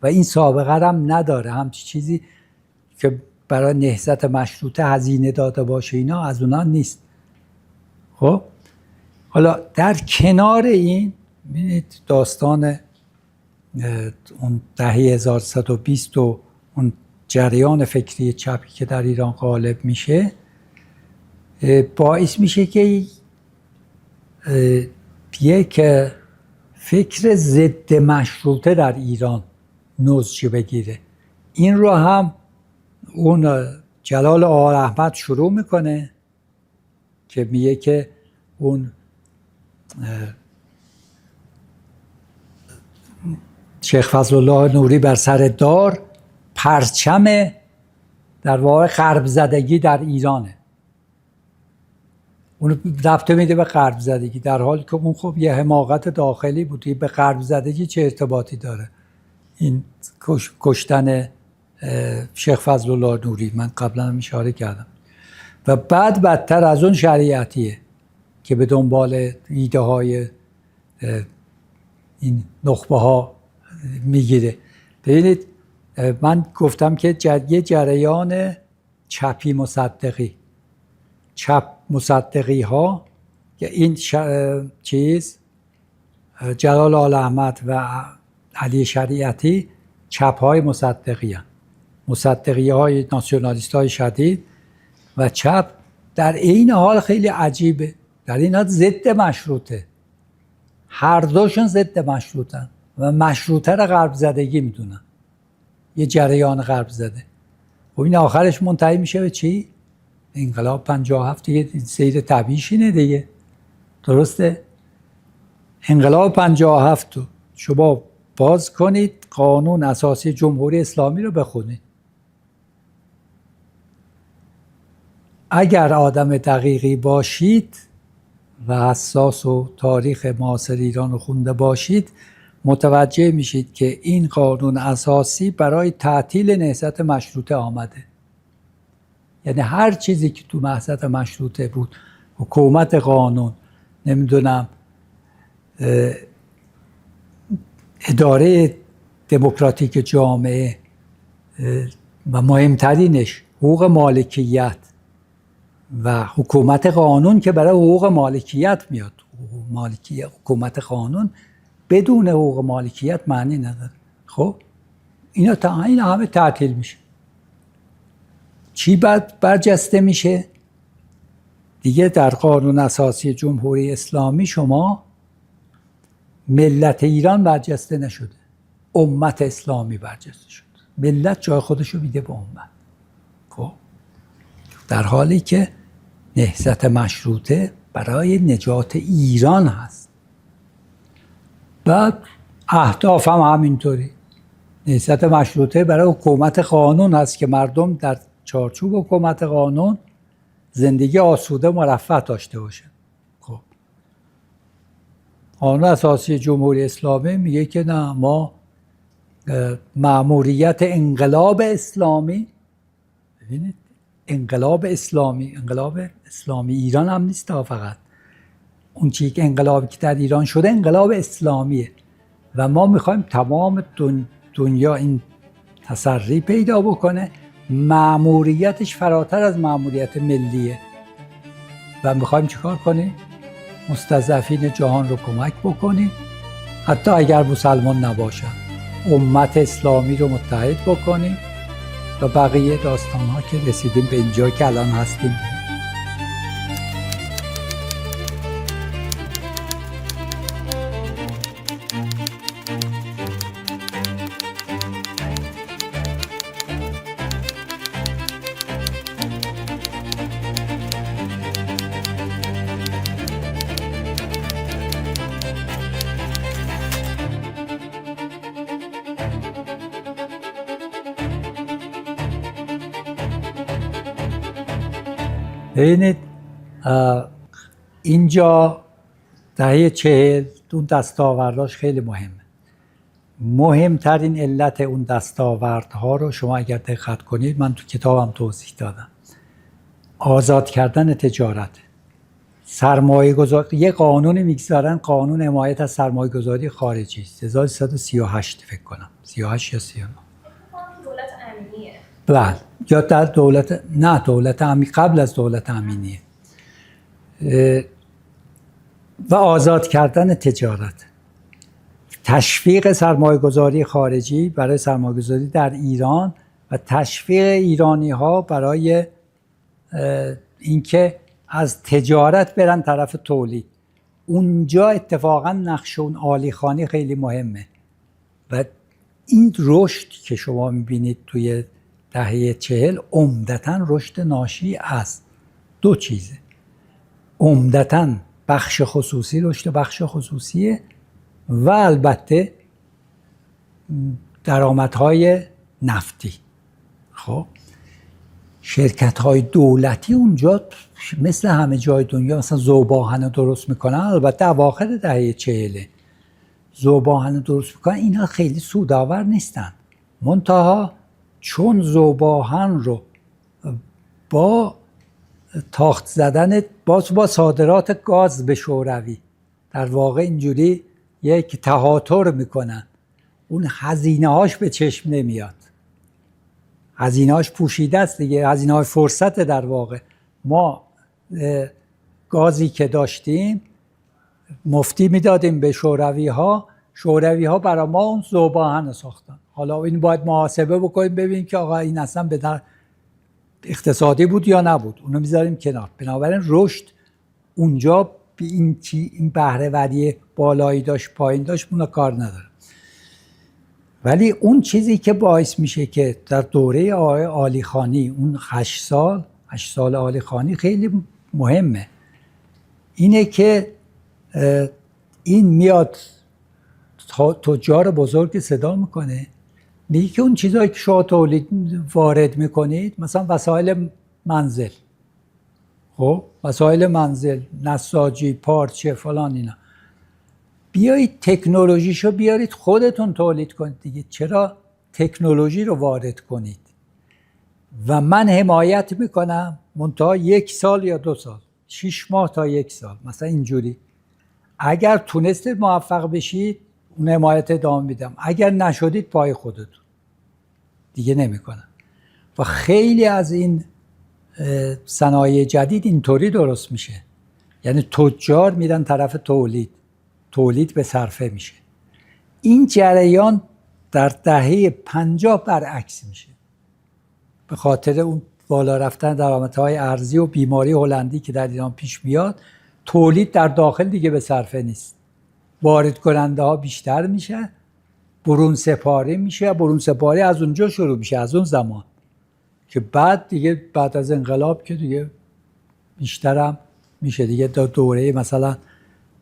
و این سابقه هم نداره. همچی چیزی که برای نهضت مشروطه هزینه داده باشه اینا از اونا نیست. خب حالا در کنار این ببینید داستان اون دهه 1320 و اون جریان فکری چپی که در ایران غالب میشه باعث میشه که یک فکر ضد مشروطه در ایران نوزش بگیره. این رو هم اون جلال آل احمد شروع میکنه که میگه که اون شیخ فضل الله نوری بر سر دار پرچم در واقع غرب زدگی در ایرانه، اون ربطه میده به غرب زدگی، در حالی که اون خب یه حماقت داخلی بود. به غرب زدگی چه ارتباطی داره این کشتن شیخ فضل الله نوری؟ من قبلا هم اشاره کردم. و بعد بدتر از اون شریعتیه که به دنبال ایده های این نخبه ها میگیره. ببینید من گفتم که یه جریان چپی مصدقی، چپ مصدقی ها که این چیز جلال آل احمد و علی شریعتی چپ های مصدقی هستند، مصدقی های ناسیونالیست های شدید و چپ در این حال خیلی عجیبه، در این حال ضد مشروطه، هر دوشون ضد مشروطن و مشروطه را غرب زدگی میدونن، یه جریان غرب زده. و این آخرش منتهی میشه به چی؟ انقلاب 57 دیگه سیر طبیعیش اینه دیگه، درسته؟ انقلاب 57 شما باز کنید قانون اساسی جمهوری اسلامی رو بخونید، اگر آدم دقیقی باشید و حساس و تاریخ معاصر ایران رو خونده باشید متوجه میشید که این قانون اساسی برای تعطیل نهضت مشروطه آمده. یعنی هر چیزی که تو نهضت مشروطه بود، حکومت قانون، نمیدونم اداره دموکراتیک جامعه و مهمترینش حقوق مالکیت و حکومت قانون که برای حقوق مالکیت میاد. حکومت قانون بدون حقوق مالکیت معنی نداره. خب اینا همه تعطیل میشه. چی بعد برجسته میشه؟ دیگه در قانون اساسی جمهوری اسلامی شما ملت ایران برجسته نشده، امت اسلامی برجسته شد. ملت جای خودشو میده به امت. خب در حالی که نهضت مشروطه برای نجات ایران هست. بعد اهداف هم همینطوری. نهضت مشروطه برای حکومت قانون هست که مردم در چارچوب حکومت قانون زندگی آسوده مرفه داشته باشه. خب قانون اساسی جمهوری اسلامی میگه که نه، ما مأموریت انقلاب اسلامی، ببینید انقلاب اسلامی ایران هم نیست فقط، اون چیزی که انقلابی که در ایران شده انقلاب اسلامیه و ما میخوایم تمام دنیا این تسری پیدا بکنه، مأموریتش فراتر از مأموریت ملیه و میخوایم چیکار کنیم؟ مستضعفین جهان رو کمک بکنیم، حتی اگر مسلمان نباشن، امت اسلامی رو متحد بکنیم و بقیه داستان ها که رسیدیم به اینجا که الان هستیم. ببینید اینجا دهه 40 اون دستاورداش خیلی مهمه. مهمترین علت اون دستاوردها رو شما اگر دقت کنید، من تو کتابم توضیح دادم، آزاد کردن تجارت، سرمایه گذاری. یه قانون میگذارن، قانون حمایت از سرمایه گذاری خارجی است، 1338 فکر کنم، 38 یا 39. دولت امینیه. بله، یا در دولت امینی، قبل از دولت امینیه. و آزاد کردن تجارت، تشویق سرمایه گذاری خارجی برای سرمایه گذاری در ایران و تشویق ایرانی ها برای اینکه از تجارت برن طرف تولید. اونجا اتفاقا نقش اون عالی خانی خیلی مهمه و این رشد که شما میبینید توی دهه 40 عمدتاً رشد ناشی از دو چیزه. عمدتاً بخش خصوصی، رشد بخش خصوصیه و البته درآمدهای نفتی. خب شرکت‌های دولتی اونجا مثل همه جای دنیا مثلا ذوب‌آهن درست میکنن، البته اواخر دهه 40 ذوب‌آهن درست میکنن، اینا خیلی سودآور نیستن. منتها چون ذوب‌آهن رو با تاخت زدن با صادرات گاز به شوروی در واقع اینجوری یک تهاتر میکنن، اون هزینه هاش به چشم نمیاد، هزینه هاش پوشیده است دیگه، هزینه های فرصت. در واقع ما گازی که داشتیم مفتی میدادیم به شوروی ها برای ما اون ذوب‌آهن ساختن. حالا این باید محاسبه بکنیم ببینیم که آقا این اصلا به اقتصادی بود یا نبود، اونو میذاریم کنار. بنابراین رشد اونجا به این بهره وری بالایی داشت پایین داشت، اونو کار نداره. ولی اون چیزی که باعث میشه که در دوره عالی خانی، اون 8 سال عالی خانی خیلی مهمه، اینه که این میاد تجار بزرگ صدا میکنه، میگه که اون چیزایی که شما تولید وارد میکنید، مثلا وسایل منزل، خب وسایل منزل، نساجی، پارچه، فلان، اینا بیایید تکنولوژیشو بیارید خودتون تولید کنید دیگه، چرا تکنولوژی رو وارد کنید و من حمایت میکنم، منتها 1 سال یا 2 سال، 6 ماه تا 1 سال مثلا اینجوری. اگر تونستید موفق بشید اون حمایت ادامه میدم، اگر نشدید پای خودتون دیگه نمیکنم. و خیلی از این صنایع جدید اینطوری درست میشه، یعنی تجار میرن طرف تولید به صرفه میشه. این جریان در دهه 50 برعکس میشه، به خاطر اون بالا رفتن درآمدهای ارزی و بیماری هلندی که در ایران پیش میاد. تولید در داخل دیگه به صرفه نیست، وارد کننده ها بیشتر میشه، برون سپاری میشه. برون سپاری از اونجا شروع میشه، از اون زمان که بعد از انقلاب که دیگه بیشترم میشه دیگه. دوره مثلا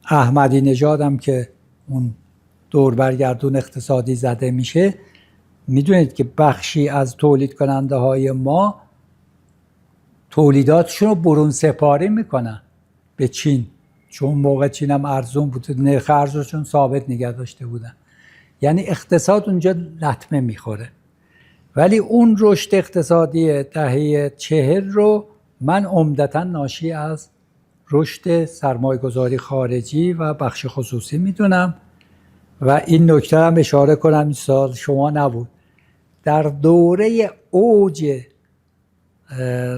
احمدی نژاد هم که اون دور برگردون اقتصادی زده میشه، میدونید که بخشی از تولید کننده های ما تولیداتشون رو برون سپاری میکنن به چین، چون موقع چین هم ارزون بود، نرخ ارزششون ثابت نگه داشته بودن، یعنی اقتصاد اونجا لطمه میخوره. ولی اون رشد اقتصادی دهه 40 رو من عمدتاً ناشی از رشد سرمایه گذاری خارجی و بخش خصوصی میدونم. و این نکته هم اشاره کنم، این سال شما نبود، در دوره اوج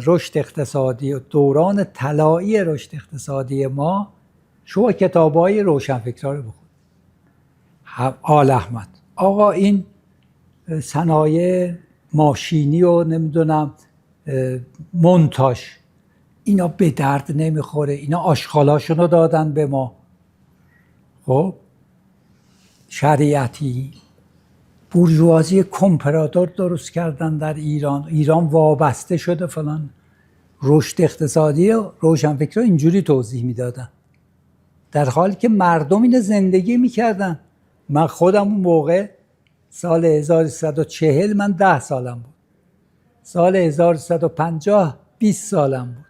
رشد اقتصادی و دوران طلایی رشد اقتصادی ما، شما کتاب‌های روشنفکرا رو بخونید. آل احمد، آقا این صنایع ماشینی و نمیدونم مونتاژ، اینا به درد نمیخوره، اینا آشغالاشون رو دادن به ما. خب شریعتی، بورژوازی کمپراتور درست کردن در ایران وابسته شده فلان. رشد اقتصادی روشنفکرها اینجوری توضیح میدادن، در حالی که مردم اینو زندگی میکردن. من خودم اون موقع سال 1340 من 10 سالم بود، سال 1350 20 سالم بود.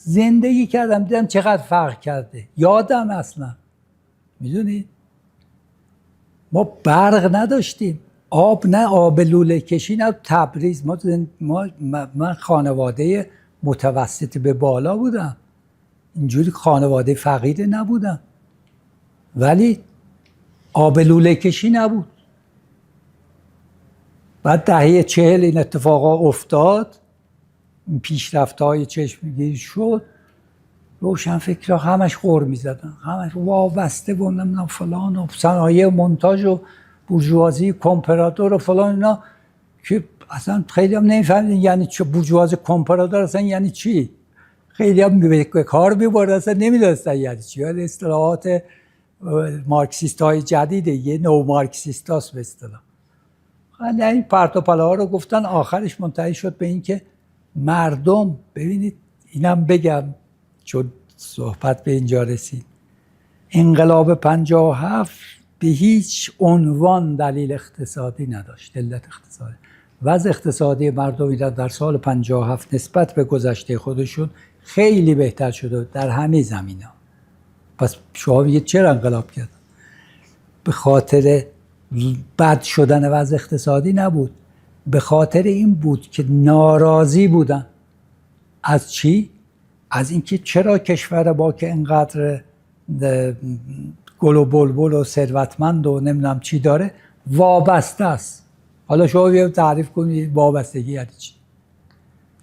زندگی کردم دیدم چقدر فرق کرده. یادم اصلا میدونید ما برق نداشتیم، آب نه آب لوله کشی نه تبریز. من خانواده متوسط به بالا بودم، اینجوری خانواده فقیر نبودم، ولی آب لوله کشی نبود. بعد دهه 40 این اتفاقا افتاد، این پیشرفت‌های چشمگیر شد، روشنفکرها همش غر می‌زدن، همش وابسته و نمیدونم فلان و صنایع مونتاژ و بورژوازی کمپراتور و فلان اینا که اصلا خیلی هم نمی‌فهمیدن یعنی چه بورژوازی کمپراتور اصلا یعنی چی. خیلی هم به کار می‌بردن اصلا نمی‌دونستن یعنی چی. یعنی اصطلاحات مارکسیست‌های جدیده، یه نو مارکسیستاست به اصطلاح. خیلی این پرت و پلاها رو گفتن، آخرش منتهی شد به این که مردم، ببینید اینم بگم چون صحبت به اینجا رسید، انقلاب 57 به هیچ عنوان دلیل اقتصادی نداشت، علت اقتصادی. وضع اقتصادی مردم در سال 57 نسبت به گذشته خودشون خیلی بهتر شده در همه زمینه. پس شما میگید چرا انقلاب کردن؟ به خاطر بد شدن وضع اقتصادی نبود، به خاطر این بود که ناراضی بودن. از چی؟ از اینکه چرا کشور با که اینقدر گل و بلبل و ثروتمند و نمیدونم چی داره وابسته است. حالا شما بیا تعریف کنید وابستگی یعنی چی؟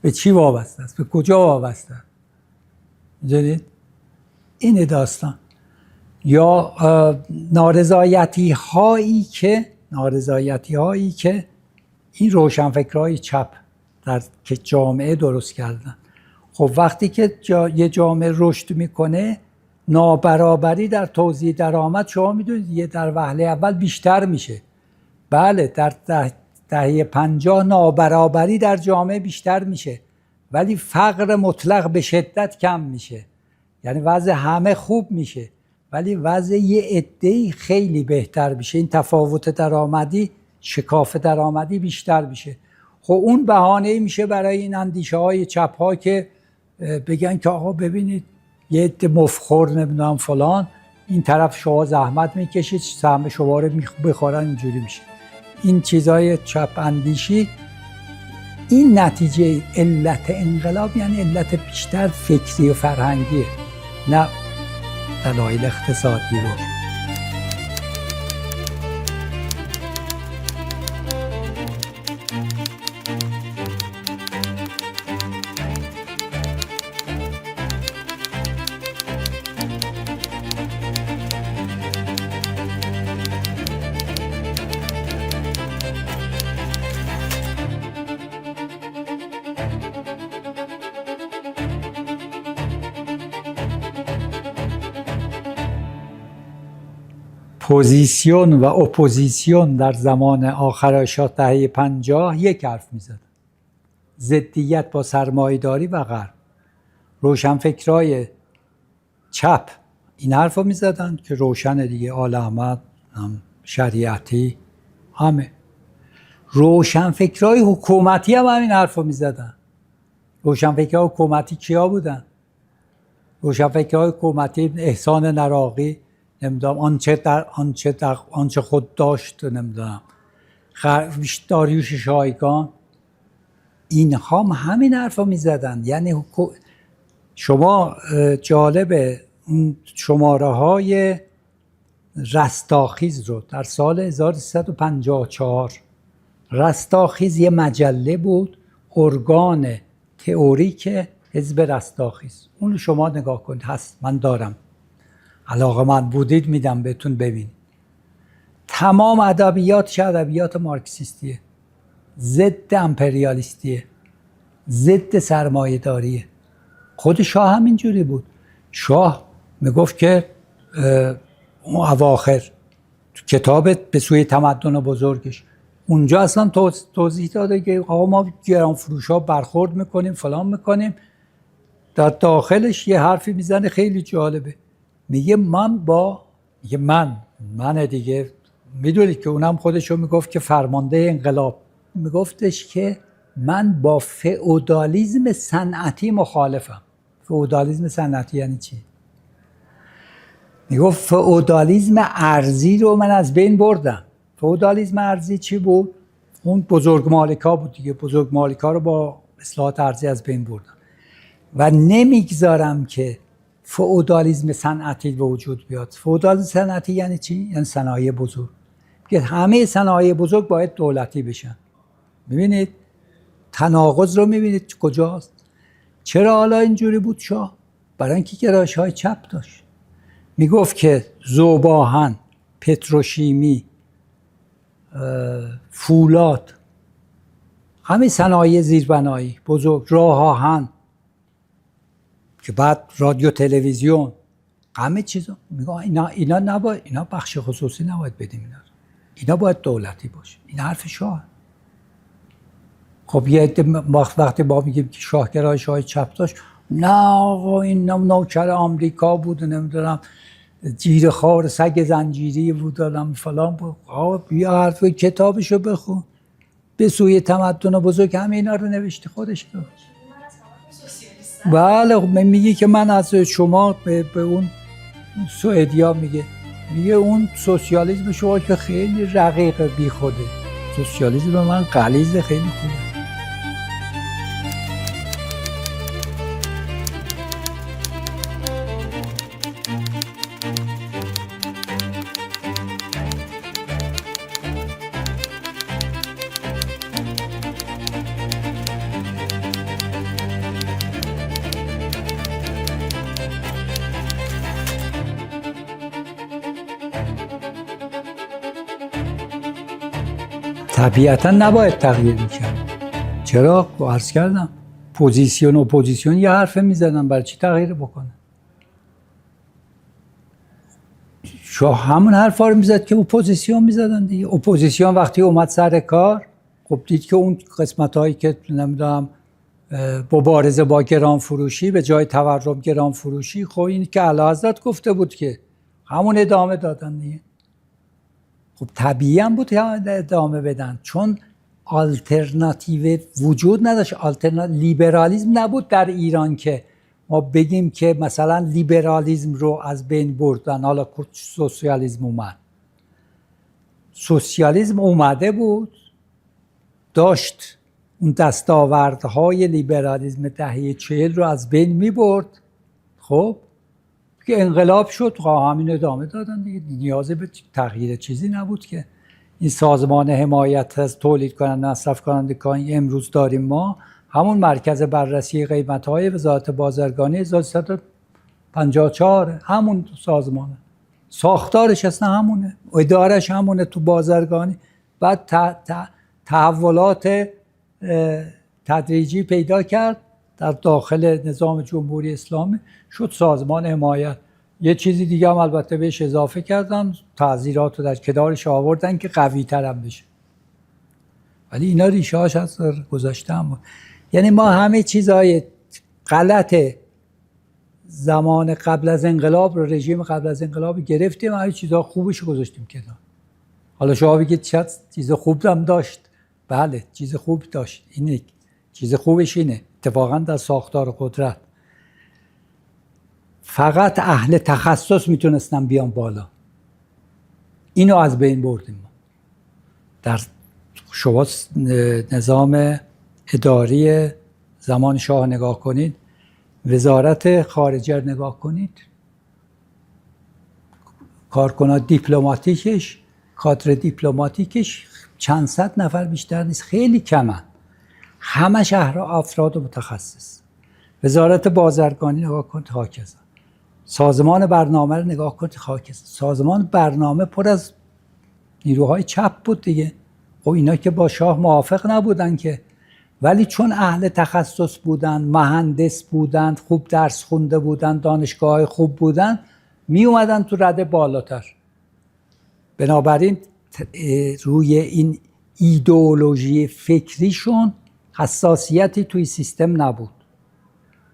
به چی وابسته است؟ به کجا وابسته است؟ می‌دونید؟ این داستان. یا نارضایتی هایی که این روشنفکرهای چپ در که جامعه درست کردن. خب وقتی که یه جامعه رشد میکنه، نابرابری در توزیع درآمد شما میدونید یه در وهله اول بیشتر میشه. بله در دهه 50 نابرابری در جامعه بیشتر میشه، ولی فقر مطلق به شدت کم میشه. یعنی وضع همه خوب میشه، ولی وضع یه عده‌ای خیلی بهتر میشه. این تفاوت درآمدی، شکاف درآمدی بیشتر میشه. خب اون بهانه‌ای میشه برای این اندیشه‌های چپ‌ها که بگن که آقا ببینید یه عده مفخور نمیدونم فلان، این طرف شما زحمت میکشید سهم شما رو بخورن، اینجوری میشه. این چیزای چپ اندیشی، این نتیجه علت انقلاب یعنی علت بیشتر فکری و فرهنگیه، نه دلایل اقتصادی رو. پوزیسیون و اپوزیسیون در زمان آخراشات دهه 50 یک حرف میزد: ضدیت با سرمایه‌داری و غرب. روشنفکرای چپ این حرف رو میزدن که روشن دیگه، آل احمد، شریعتی، همه. روشنفکرای حکومتی هم همین حرف رو میزدن. روشنفکرای حکومتی کیا بودن؟ روشنفکرای حکومتی احسان نراقی، نمیدونم آنچه خود داشت، نمیدونم داریوش شایگان، اینها هم همین حرفا میزدن. یعنی شما جالبه اون شماره های رستاخیز رو در سال 1354، رستاخیز یه مجله بود، ارگان تئوریک حزب رستاخیز، اون شما نگاه کنید، هست، من دارم، علاقه من بودید میدم بهتون ببینید. تمام ادبیاتش ادبیات مارکسیستیه، ضد امپریالیستیه، ضد سرمایه داریه. خود شاه هم اینجوری بود. شاه میگفت که اون اواخر تو کتاب به سوی تمدن بزرگش اونجا اصلا توضیح داده که آقا ما گران فروش ها برخورد میکنیم فلان میکنیم. در داخلش یه حرفی میزنه خیلی جالبه، میگه من دیگه میدونید که اونم خودشو میگفت که فرمانده انقلاب، میگفتش که من با فئودالیسم صنعتی مخالفم. فئودالیسم صنعتی یعنی چی؟ میگفت فئودالیسم ارضی رو من از بین بردم. فئودالیسم ارضی چی بود؟ اون بزرگ مالکا بود دیگه. بزرگ مالکا رو با اصلاحات ارضی از بین بردم و نمیگذارم که فئودالیسم صنعتی به وجود بیاد. فئودالیسم صنعتی یعنی چی؟ یعنی صنایع بزرگ. که همه صنایع بزرگ باید دولتی بشن. ببینید تناقض رو میبینید کجاست؟ چرا حالا اینجوری بود شاه؟ برای اینکه گرایش‌های چپ داشت. میگفت که ذوب‌آهن، پتروشیمی، فولاد، همه صنایع زیربنایی بزرگ، راه آهن که بعد رادیو تلویزیون، همه چیزا میگه اینا نباید، اینا بخش خصوصی نباید بدیم، اینا باید دولتی باشه. این حرف شاه. خب یه وقتی ما میگیم که شاه گرایش‌های چپ داشت، نه آقا این نوکر آمریکا بود، نمیدونم جیره خوار سگ زنجیری بود، دادم فلان بود. آقا بیا حرف کتابشو بخون. به سوی تمدن بزرگ همه اینا رو نوشته خودش رو. بله میگه که من از شما به اون سوئدیا میگه اون سوسیالیسم شما که خیلی رقیق بی خوده. سوسیالیسم من غلیظ خیلی خوبه. طبیعتا نباید تغییر میکرد. چرا؟ عرض کردم پوزیسیون و اپوزیسیون یه حرف میزدن، برای چی تغییر بکنه؟ شاه همون حرفا رو میزد که اپوزیسیون میزدن دیگه. اپوزیسیون وقتی اومد سر کار، خب دید که اون قسمت هایی که نمیدونم مبارزه با گران فروشی به جای تورم گران فروشی، خب این که اعلیحضرت گفته بود که همون ادامه دادن دیگه. خب طبیعی هم بود که ادامه بدن، چون آلترناتیو وجود نداشت. لیبرالیسم نبود در ایران که ما بگیم که مثلا لیبرالیسم رو از بین بردن، حالا سوسیالیسم اومد. سوسیالیسم اومده بود، داشت اون دستاوردهای لیبرالیسم دهه 40 رو از بین می برد. خب که انقلاب شد، همین ادامه دادن دیگه. نیازی به تغییر چیزی نبود که. این سازمان حمایت از تولید کننده مصرف کنندگان امروز داریم ما، همون مرکز بررسی قیمت‌های وزارت بازرگانی 1354 همون سازمانه، ساختارش اصلا همونه، ادارش همونه تو بازرگانی. بعد تحولات تدریجی پیدا کرد در داخل نظام جمهوری اسلامی، شد سازمان حمایت. یه چیزی دیگه هم البته بهش اضافه کردن، تعزیرات رو در کنارش آوردن که قوی تر هم بشه. ولی اینا ریشه هاش از گذشته هم بود. یعنی ما همه چیزهای غلط زمان قبل از انقلاب رو، رژیم قبل از انقلاب گرفتیم، همه چیزها خوبش رو گذاشتیم کنار. حالا شما بگید چه چیز خوب هم داشت. بله چیز خوب داشت. اینه چیز خوبش اینه اتفاقا در ساختار قدرت فقط اهل تخصص میتونستن بیان بالا. اینو از بین بردیم ما. در شما نظام اداری زمان شاه نگاه کنید، وزارت خارجه رو نگاه کنید، کارکنان دیپلماتیکش، کادر دیپلماتیکش چند صد نفر بیشتر نیست، خیلی کمن، همه افراد متخصص. وزارت بازرگانی نگاه کنید خاکستر. سازمان برنامه رو نگاه کنید خاکستر. سازمان برنامه پر از نیروهای چپ بود دیگه. خب اینا که با شاه موافق نبودن که، ولی چون اهل تخصص بودن، مهندس بودن، خوب درس خونده بودن، دانشگاه خوب بودن، می اومدن تو رده بالاتر. بنابراین روی این ایدئولوژی فکریشون حساسیتی توی سیستم نبود.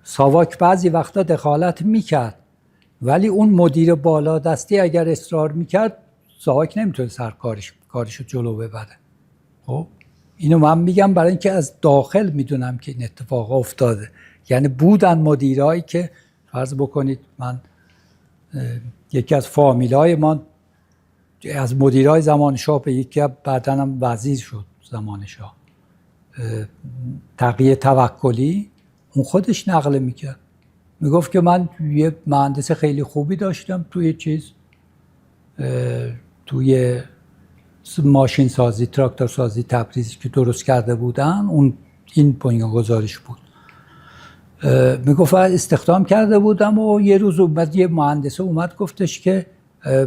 ساواک بعضی وقتا دخالت میکرد، ولی اون مدیر بالا دستی اگر اصرار میکرد، ساواک نمیتونه کارشو جلو ببره. خب اینو من میگم برای اینکه از داخل میدونم که این اتفاق افتاده یعنی بودن مدیرایی که فرض بکنید من یکی از فامیلای من از مدیرای زمان شاه به یکی بعدن هم وزیر شد زمان شاه، تقی توکلی، اون خودش نقل میکرد، میگفت که من یه مهندس خیلی خوبی داشتم توی ماشین سازی، تراکتور سازی تبریزی که درست کرده بودن، این بنیانگذارش بود. میگفت استخدام کرده بودم و یه روز یه مهندس اومد گفتش که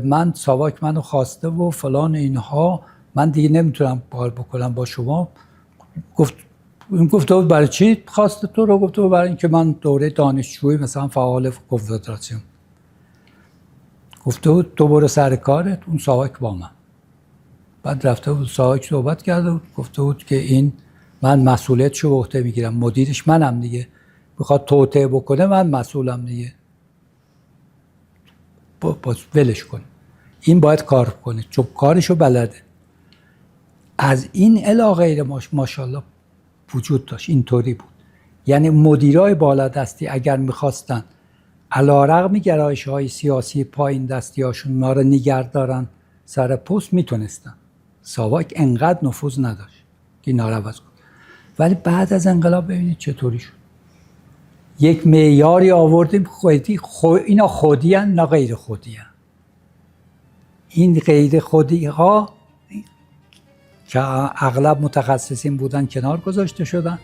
من ساواک منو خواسته و فلان اینها، من دیگه نمیتونم کار بکنم با شما. گفت برای چی خواسته تو رو؟ گفت برای اینکه من دوره دانشجویی مثلا فعال کنفدراسیون. گفت تو برو سر کارت، اون ساواک با من. بعد رفته بود ساواک صحبت کرده بود، گفته بود که من مسئولیتشو به عهده میگیرم، مدیرش منم دیگه، بخواد توطئه بکنه من مسئولم دیگه، ولش کن، این باید کار کنه چون کارشو بلده. از این الی غیر ماشاءالله وجود داشت، اینطوری بود. یعنی مدیرای بالادستی اگر میخواستن علیرغم گرایش‌های سیاسی پایین دستیاشون ما رو نگه دارن سر پست، میتونستن. ساواک انقدر نفوذ نداشت که اینا رو عوض کنه. ولی بعد از انقلاب ببینید چطوری شد. یک معیاری آوردیم، اینا خودی هن نه غیر خودی هن. این غیر خودی ها که اغلب متخصصین بودن کنار گذاشته شدن.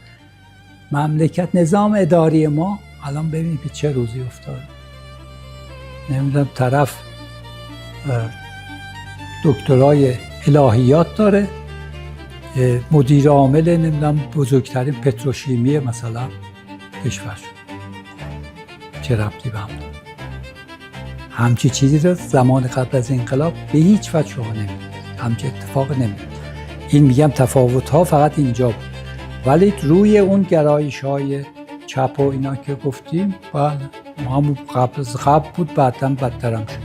مملکت نظام اداری ما الان ببینید که چه روزی افتاد. نمیدونم طرف دکترای الهیات داره، مدیر عامل نمیدونم بزرگترین پتروشیمی مثلا کشور شد. چه ربطی به هم داره؟ همچی چیزی رو زمان قبل از انقلاب به هیچ وجه شما نمیدید، همچی اتفاق نمیدید. این میگم تفاوت ها فقط اینجا بود. ولی روی اون گرایش های چپ و اینا که گفتیم، همون قبل بود، بعداً بدتر هم شد.